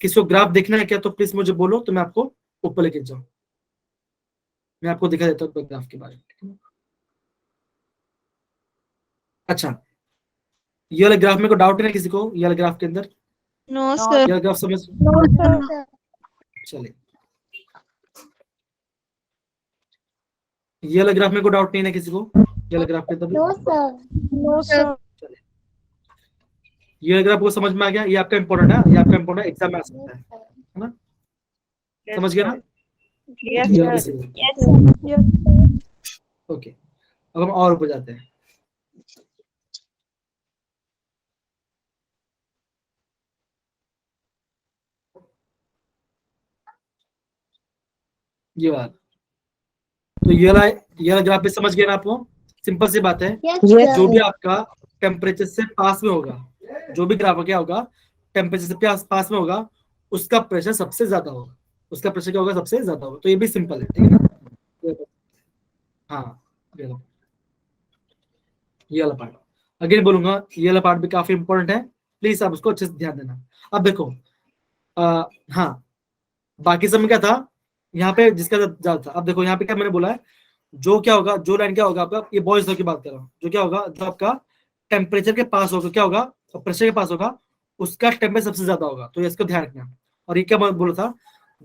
[SPEAKER 1] किसी को ग्राफ देखना है क्या, तो प्लीज मुझे बोलो, तो मैं आपको ऊपर लेके जाऊँ, मैं आपको दिखा देता हूँ ग्राफ के बारे में। अच्छा ये वाले ग्राफ में कोई डाउट है ना किसी को, ये वाले ग्राफ के अंदर,
[SPEAKER 7] No,
[SPEAKER 1] ये
[SPEAKER 7] sir.
[SPEAKER 1] वाला ग्राफ समझ,
[SPEAKER 5] No, sir.
[SPEAKER 1] चलिए ये वाला ग्राफ में कोई डाउट नहीं है ना किसी को, ये वाला ग्राफ के अंदर,
[SPEAKER 4] No, sir.
[SPEAKER 5] No, sir.
[SPEAKER 1] ये ग्राफ को समझ में आ गया, ये आपका इंपॉर्टेंट है, ये आपका इंपॉर्टेंट एग्जाम में आ सकता है ना, समझ गया ना।
[SPEAKER 7] Yes,
[SPEAKER 1] ये
[SPEAKER 7] sir.
[SPEAKER 1] वाला सही है।
[SPEAKER 7] Yes, sir.
[SPEAKER 5] Yes, sir.
[SPEAKER 1] Okay अब हम और ऊपर जाते हैं। ये वाला। तो ये वाला ग्राफ भी समझ गए ना आपको? सिंपल सी बात है, जो भी आपका टेम्परेचर से पास में होगा, जो भी ग्राफ क्या होगा टेम्परेचर से पास में होगा, उसका प्रेशर सबसे ज्यादा होगा, उसका प्रेशर क्या होगा सबसे ज्यादा होगा। तो ये भी सिंपल है, ठीक है ना? हाँ, ये वाला पार्ट अगेन बोलूंगा, ये वाला पार्ट भी काफी इंपॉर्टेंट है, प्लीज आप उसको अच्छे से ध्यान देना। अब देखो हाँ, बाकी सब में क्या था यहाँ पे जिसका ज्यादा था। अब देखो यहाँ पे क्या मैंने बोला है, जो क्या होगा, जो लाइन क्या होगा आपका, ये बॉयज लॉ की बात कर रहा हूँ, जो क्या होगा, जो आपका टेम्परेचर के पास होगा क्या होगा, और प्रेशर के पास होगा, उसका टेम्परेचर सबसे ज्यादा होगा। तो इसको ध्यान रखना। और ये क्या बोला था,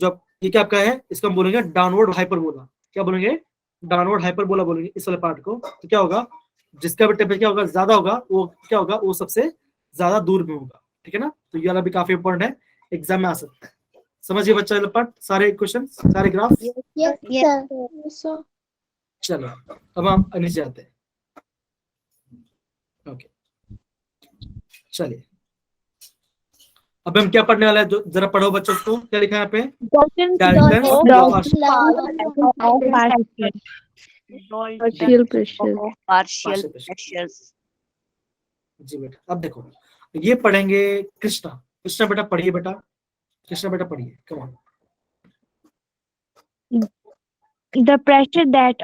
[SPEAKER 1] जो ये क्या आपका है, इसको हम बोलेंगे डाउनवर्ड हाइपरबोला। क्या बोलेंगे? डाउनवर्ड हाइपरबोला बोलेंगे इस वाले पार्ट को। तो क्या होगा, जिसका भी टेम्परेचर क्या होगा ज्यादा होगा, वो क्या होगा, वो सबसे ज्यादा दूर में होगा, ठीक है ना? तो ये वाला भी काफी इंपॉर्टेंट है, एग्जाम में आ सकता है। समझिए बच्चा वाला पार्ट, सारे क्वेश्चन, सारे ग्राफ। चलो अब हम नीचे आते हैं। ओके, चलिए अब हम क्या पढ़ने वाला है, जो जरा पढ़ो बच्चों को, क्या लिखा है यहाँ पे? Dalton
[SPEAKER 2] Partial pressure.
[SPEAKER 8] Partial pressures.
[SPEAKER 1] जी बेटा, अब देखो ये पढ़ेंगे कृष्णा। कृष्णा बेटा पढ़िए, बेटा कृष्णा बेटा पढ़िए, come on.
[SPEAKER 3] The pressure that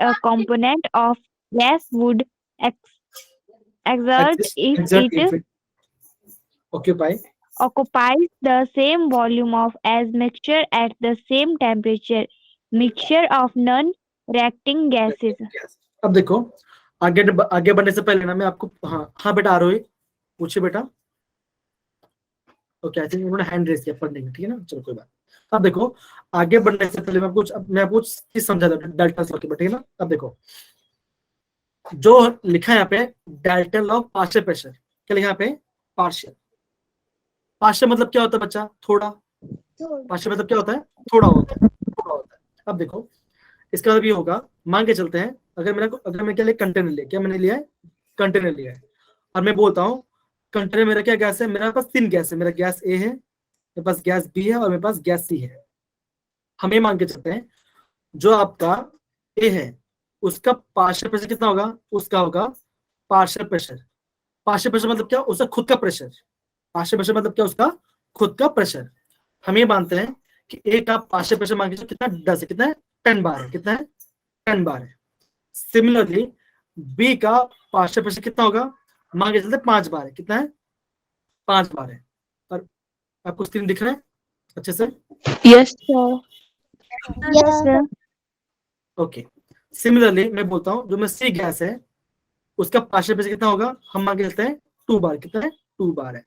[SPEAKER 3] a component of gas would exert if it occupies the same volume of as mixture at the same temperature, mixture of non-reacting gases.
[SPEAKER 1] अब देखो आगे बढ़ने से पहले ना मैं आपको, हाँ बेटा आरोही पूछिए बेटा। ओके, आई थिंक उन्होंने हैंड रेज किया पढ़ने में, ठीक है ना? चलो कोई बात। अब देखो आगे बढ़ने से पहले मैं आपको चीज समझा था डाल्टन लॉ के, ठीक है ना? अब देखो जो लिखा है यहाँ पे डाल्टन लॉ पार्शियल प्रेशर, क्या लिखा है यहाँ पे? पार्शियल। पार्शियल मतलब क्या होता है बच्चा? थोड़ा। पार्शियल मतलब क्या होता है? थोड़ा होता है, थोड़ा होता है। अब देखो इसका मतलब ये होगा, मान के चलते हैं अगर मैं क्या लिया, कंटेनर लिया, क्या मैंने लिया है? कंटेनर लिया है, और मैं बोलता हूँ कंटेनर मेरा क्या गैस है, मेरे पास 3 गैस है, मेरा गैस ए है, मेरे पास गैस बी है, और मेरे पास गैस सी है। हम ये मान के चलते हैं जो आपका ए है उसका पार्शियल प्रेशर कितना होगा? उसका होगा पार्शियल प्रेशर। पार्शियल प्रेशर मतलब क्या? उसका खुद का प्रेशर। पार्शियल प्रेशर मतलब क्या? उसका खुद का प्रेशर। हम ये मानते हैं कि ए का पार्शियल प्रेशर मान के चलो कितना? 10 है। कितना है? 10 बार है। कितना है? 10 बार है। सिमिलरली बी का पार्शियल प्रेशर कितना होगा? मान के चलते 5 बार है। कितना है? 5 बार है। और आपको स्क्रीन दिख रहा है अच्छे से?
[SPEAKER 6] Yes.
[SPEAKER 1] ओके, सिमिलरली मैं बोलता हूँ जो मैं सी गैस है उसका पार्शियल प्रेशर कितना होगा? हम मान के चलते हैं 2 बार। कितना है? 2 बार है।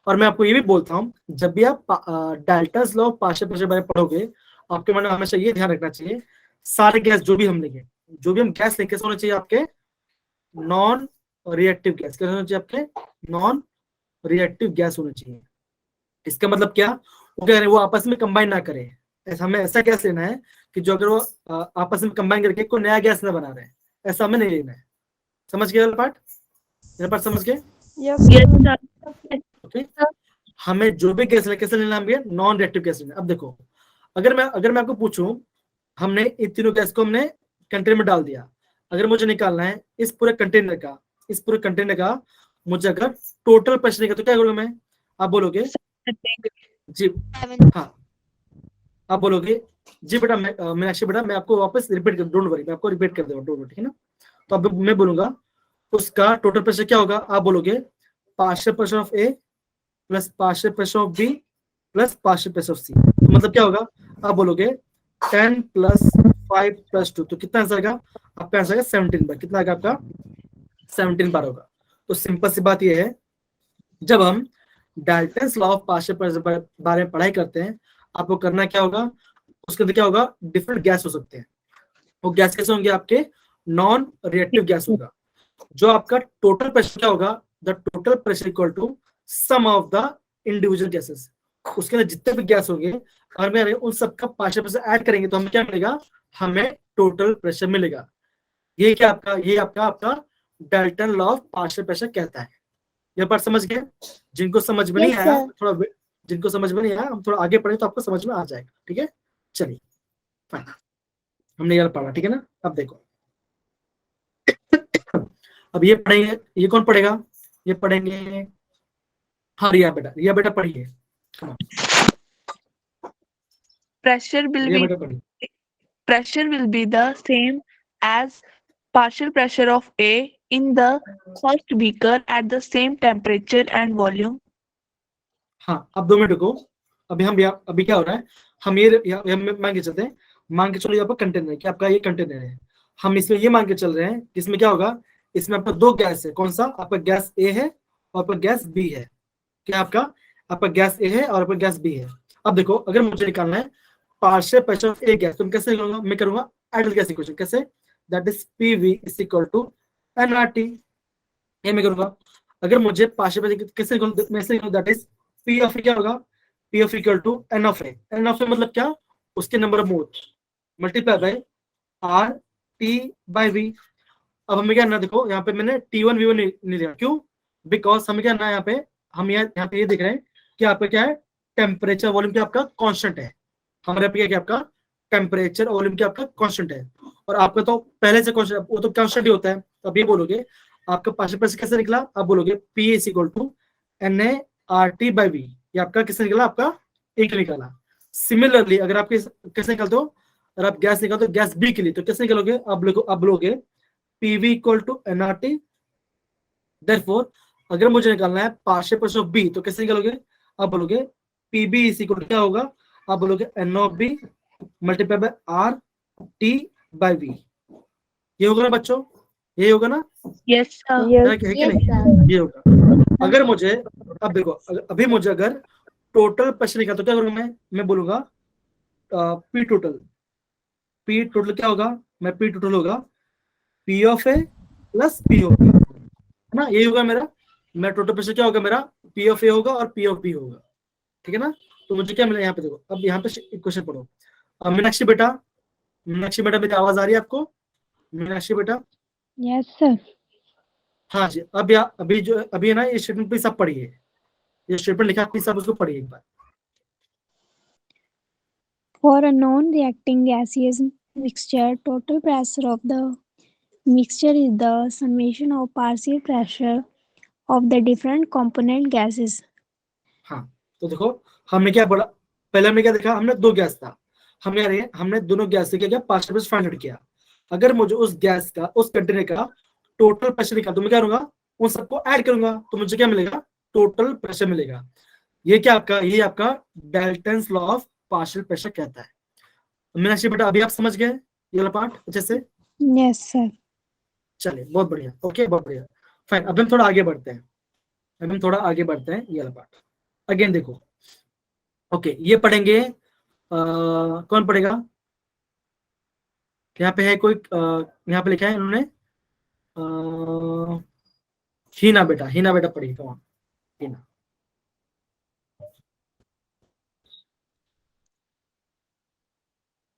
[SPEAKER 1] और मैं आपको ये भी बोलता हूँ जब भी आप Dalton's law of partial pressure बारे में पढ़ोगे, आपके मन में हमेशा ये ध्यान रखना चाहिए, सारे गैस जो भी हम लेंगे, जो भी हम गैस लेंगे, कैसे होना चाहिए आपके? Non reactive gas. कैसे होना चाहिए आपके? नॉन रिएक्टिव गैस होना चाहिए। इसका मतलब क्या? वो कह रहे हैं वो आपस में कंबाइन ना करें। हमें ऐसा गैस लेना है कि जो अगर वो आपस में कंबाइन करके कोई नया गैस ना बना रहे हैं, ऐसा हमें नहीं लेना है। समझ गए पार्ट? समझ गए? ओके, हमें जो भी गैस कैसे लेना है? नॉन रिएक्टिव गैस लेना। अब देखो अगर मैं आपको पूछूं, हमने इन तीनों गैस को हमने कंटेनर में डाल दिया, अगर मुझे निकालना है इस पूरे कंटेनर का मुझे अगर टोटल प्रेशर निकालना तो क्या करूंगा मैं? आप बोलोगे जी, हाँ आप बोलोगे जी बेटा, मीनाक्षी बेटा मैं आपको वापस रिपीट कर, डोंट वरी, मैं आपको रिपीट कर दूंगा, डोंट वरी, ठीक है ना? तो अब मैं बोलूंगा उसका टोटल प्रेशर क्या होगा? आप बोलोगे partial pressure of A plus partial pressure of B plus partial pressure of C. तो मतलब क्या होगा? आप बोलोगे 10 + 5 + 2, तो कितना आंसर आएगा आपका? आंसर आएगा 17 बार। कितना आएगा आपका? 17 बार होगा। तो सिंपल सी बात यह है, जब हम Dalton's law of partial pressure बारे में पढ़ाई करते हैं, आपको करना क्या होगा? उसके अंदर क्या होगा? डिफरेंट गैस हो सकते हैं। वो गैस कैसे होंगे? आपके नॉन रिएक्टिव गैस होगा। जो आपका टोटल प्रेशर क्या होगा? The total pressure equal to sum of the individual gases. उसके अंदर जितने भी गैस होंगे और मैं उन सबका पार्शियल प्रेशर ऐड करेंगे तो हमें क्या मिलेगा? हमें टोटल प्रेशर मिलेगा। ये क्या आपका? ये आपका Dalton law of partial pressure कहता है। ये बात समझ गए? जिनको समझ में नहीं आया थोड़ा जिनको समझ में नहीं आया हम थोड़ा आगे पढ़े तो आपको समझ में आ जाएगा, ठीक है। चलिए फाइन, हमने ये पढ़ा, ठीक है ना। अब देखो अब ये पढ़ेंगे, ये कौन पढ़ेगा, ये पढ़ेंगे, हाँ रिया बेटा पढ़िए,
[SPEAKER 6] Pressure will
[SPEAKER 1] रिया
[SPEAKER 6] be
[SPEAKER 1] बेटा पढ़िए।
[SPEAKER 6] pressure will be the same as partial pressure of A in the first beaker at the same temperature and volume.
[SPEAKER 1] हाँ अब 2 मिनट रुको, अभी क्या हो रहा है, हम ये मान के चलते हैं, मान के चलो यहाँ पर कंटेनर है, कि आपका ये कंटेनर है, हम इसमें ये मान के चल रहे हैं, इसमें क्या होगा, इसमें आपका 2 गैस है, कौन सा, आपका गैस ए है और आपका गैस बी है, क्या आपका गैस ए है और आपका गैस बी है। अब देखो अगर मुझे निकालना है partial pressure of a gas, तो मैं कैसे करूंगा, मैं करूंगा आइडियल गैस इक्वेशन, कैसे, that is PV is equal to NRT, ये मैं करूंगा। अगर मुझे पार्शियल प्रेशर कैसे मैं ऐसे that is P of A, क्या होगा, P of equal to N of A, N of A मतलब क्या, उसके number of moles multiply by R T by V. अब हमें क्या करना, देखो यहाँ पे मैंने T1 V1 नहीं लिया, क्यों, बिकॉज हमें क्या करना है, यहाँ पे हम यहाँ पे ये देख रहे हैं कि आपका क्या है, टेम्परेचर वॉल्यूम क्या आपका कांस्टेंट है, हमारे यहाँ पे क्या आपका टेम्परेचर और वॉल्यूम क्या आपका कांस्टेंट है, और आपका तो पहले से कांस्टेंट, वो तो कांस्टेंट ही होता है। तो अब ये बोलोगे आपका पार्शियल प्रेशर कैसे निकला, आप बोलोगे P is equal to NaRT by V, ये आपका किससे निकला, आपका एक निकाला। सिमिलरली अगर आप कैसे निकालते हो, अगर आप गैस निकालते हो गैस बी के लिए, तो कैसे निकालोगे, आप बोलोगे PV equal to NRT, therefore अगर मुझे निकालना है पार्शियल प्रेशर ऑफ बी, तो कैसे निकालोगे, आप बोलोगे PB इज इक्वल टू क्या होगा, आप बोलोगे N of B multiply by R T by V, ये होगा ना बच्चों, ये होगा ना,
[SPEAKER 6] Yes, sir.
[SPEAKER 1] है कि नहीं, ये होगा। अगर मुझे, अब देखो अभी मुझे अगर टोटल प्रेशर निकाल तो क्या करूंगा, मैं बोलूंगा पी टोटल क्या होगा, मैं पी टोटल होगा P of A plus P of B, है ना, यही होगा मेरा, मैं टोटल प्रेशर क्या होगा मेरा, P ऑफ ए होगा और P ऑफ बी होगा, ठीक है ना। तो मुझे क्या मिला यहाँ पे, देखो अब यहाँ पे क्वेश्चन पढ़ो। अब मीनाक्षी बेटा मेरी आवाज आ रही है आपको, मीनाक्षी बेटा,
[SPEAKER 2] Yes, sir.
[SPEAKER 1] हाँ जी। अभी है ना, ये स्टेटमेंट प्लीज आप पढ़िए, ये स्टेटमेंट लिखा प्लीज आप उसको पढ़िए एक बार।
[SPEAKER 2] For a non-reacting gaseous mixture, total pressure of the mixture is the summation of partial pressure of the different component gases.
[SPEAKER 1] हाँ तो देखो हमने क्या बोला, पहले हमने क्या देखा, हमने 2 गैस था, हमने दोनों गैस से क्या किया, पार्शियल प्रेशर फाइंड आउट किया। अगर मुझे उस गैस का, उस कंटेनर का टोटल प्रेशर निकाल, तो मैं क्या करूंगा, उन सबको ऐड करूंगा, तो मुझे क्या मिलेगा, टोटल प्रेशर मिलेगा। ये क्या आपका, ये आपका Dalton's law of partial pressure कहता है। मीनाक्षी बेटा अभी आप समझ गए ये वाला पार्ट अच्छे से,
[SPEAKER 2] Yes, sir.
[SPEAKER 1] चलिए बहुत बढ़िया, ओके बहुत बढ़िया, फाइन। अब हम थोड़ा आगे बढ़ते हैं, ये वाला पार्ट अगेन देखो, ओके ये पढ़ेंगे, कौन पढ़ेगा, यहाँ पे है कोई, यहाँ पे लिखा है इन्होंने, हीना बेटा पढ़िए, कौन, हीना,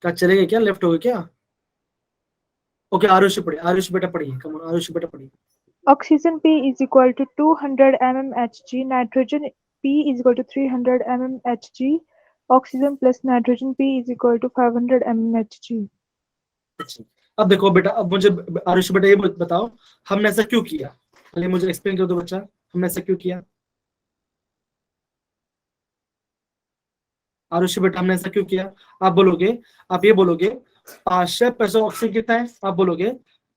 [SPEAKER 1] क्या चलेगा क्या, लेफ्ट हो गया क्या, ओके आरुषि बेटा पढ़िए, कम ऑन आरुषि बेटा पढ़िए।
[SPEAKER 5] Oxygen P is equal to 200 mmHg. Nitrogen P is equal to 300 mmHg. Oxygen plus nitrogen P is equal to 500 mmHg.
[SPEAKER 1] अब देखो बेटा, अब मुझे आरुषि बेटा ये बताओ हमने ऐसा क्यों किया, पहले मुझे एक्सप्लेन कर दो बच्चा, हमने ऐसा क्यों किया, आरुषि बेटा हमने ऐसा क्यों किया, आप ये बोलोगे पार्शियल प्रेशर ऑक्सीजन कितना है, आप बोलोगे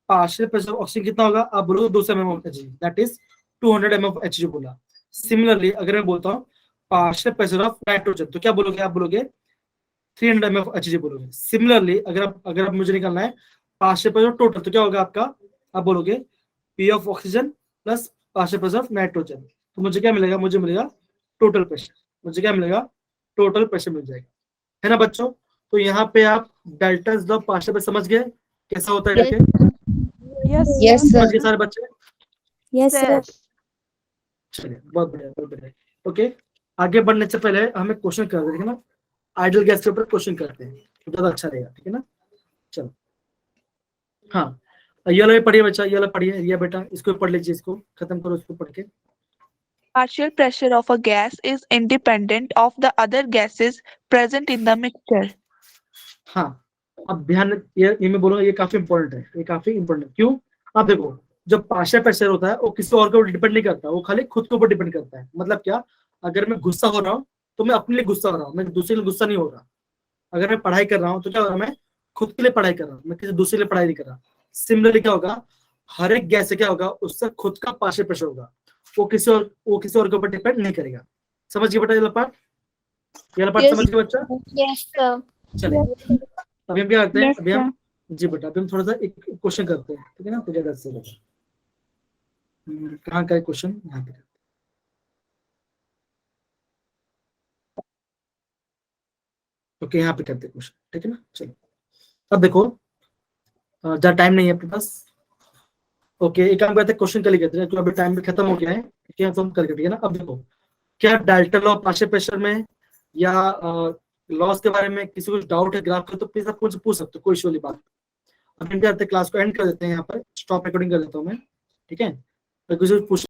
[SPEAKER 1] पार्शियल प्रेशर ऑक्सीजन कितना होगा, आप बोलोगे 200 mmHg, दैट इज 200 mmHg बोला। सिमिलरली अगर मैं बोलता हूँ पार्शियल प्रेशर ऑफ नाइट्रोजन, तो क्या बोलोगे, आप बोलोगे 300 mmHg बोलोगे। सिमिलरली अगर आप मुझे निकालना है पार्शियल प्रेशर टोटल, तो क्या होगा आपका, आप बोलोगे P of oxygen plus partial pressure of nitrogen, तो मुझे क्या मिलेगा, मुझे मिलेगा टोटल प्रेशर, टोटल प्रेशर मिल जाएगा, है ना बच्चों। तो यहाँ पे आप डेल्टन्स लॉ पार्शियल प्रेशर समझ गए कैसा होता है,
[SPEAKER 5] Yes,
[SPEAKER 1] समझ गए सारे बच्चे,
[SPEAKER 2] Yes, sir.
[SPEAKER 1] चलिए बहुत बढ़िया, ओके। आगे बढ़ने से पहले हमें क्वेश्चन कर देंगे ना, आइडियल गैस के ऊपर क्वेश्चन करते हैं तो ज्यादा अच्छा रहेगा, ठीक है ना। चलो हाँ ये वाला पढ़िए बच्चा, ये वाला पढ़िए, ये बेटा इसको पढ़ लीजिए, इसको खत्म करो, इसको पढ़ के
[SPEAKER 6] partial pressure of a gas is independent of the other gases present in the mixture.
[SPEAKER 1] हाँ, अब ध्यान, ये मैं बोलूंगा, ये काफी इंपॉर्टेंट है, ये काफी इंपॉर्टेंट है। क्यों? अब देखो, जो पार्शियल प्रेशर होता है वो किसी और के ऊपर डिपेंड नहीं करता, वो खाली खुद के ऊपर डिपेंड करता है। मतलब क्या? अगर मैं गुस्सा हो रहा हूँ तो मैं अपने लिए गुस्सा हो रहा हूँ, मैं दूसरे के लिए गुस्सा नहीं हो रहा। अगर मैं पढ़ाई कर रहा हूँ तो क्या हो रहा है, मैं खुद के लिए पढ़ाई कर रहा हूँ, मैं किसी दूसरे के लिए पढ़ाई नहीं कर रहा। सिमिलरली क्या होगा, हर एक गैस से क्या होगा, उससे खुद का पार्शियल प्रेशर होगा, वो किसी और के ऊपर डिपेंड नहीं करेगा। समझ गए बेटा ये पार्ट? ये पार्ट समझ गए बच्चा?
[SPEAKER 7] Yes sir.
[SPEAKER 1] चलिए अभी हम क्या करते हैं,
[SPEAKER 2] Yes,
[SPEAKER 1] अभी हम जी बेटा अभी हम थोड़ा सा एक क्वेश्चन करते हैं, ठीक है ना? तो ज्यादा से कहाँ का है क्वेश्चन? यहाँ पे। ओके, यहाँ पे करते हैं क्वेश्चन, ठीक है ना? चलो अब देखो, ज्यादा टाइम नहीं है अपने पास। ओके, एक काम करते हैं, क्वेश्चन कल ही करते हैं, क्योंकि अभी टाइम भी खत्म हो गया है, ठीक है? तो हम कल करते हैं ना। अब देखो, क्या डाल्टन लॉ पार्शियल प्रेशर में या लॉस के बारे में किसी को डाउट है ग्राफ का, तो प्लीज आप मुझसे पूछ सकते हो, कोई इशू वाली बात। अब हम क्या करते हैं, क्लास को एंड कर देते हैं, यहाँ पर स्टॉप रिकॉर्डिंग कर देता हूँ मैं, ठीक है? अगर किसी को पूछ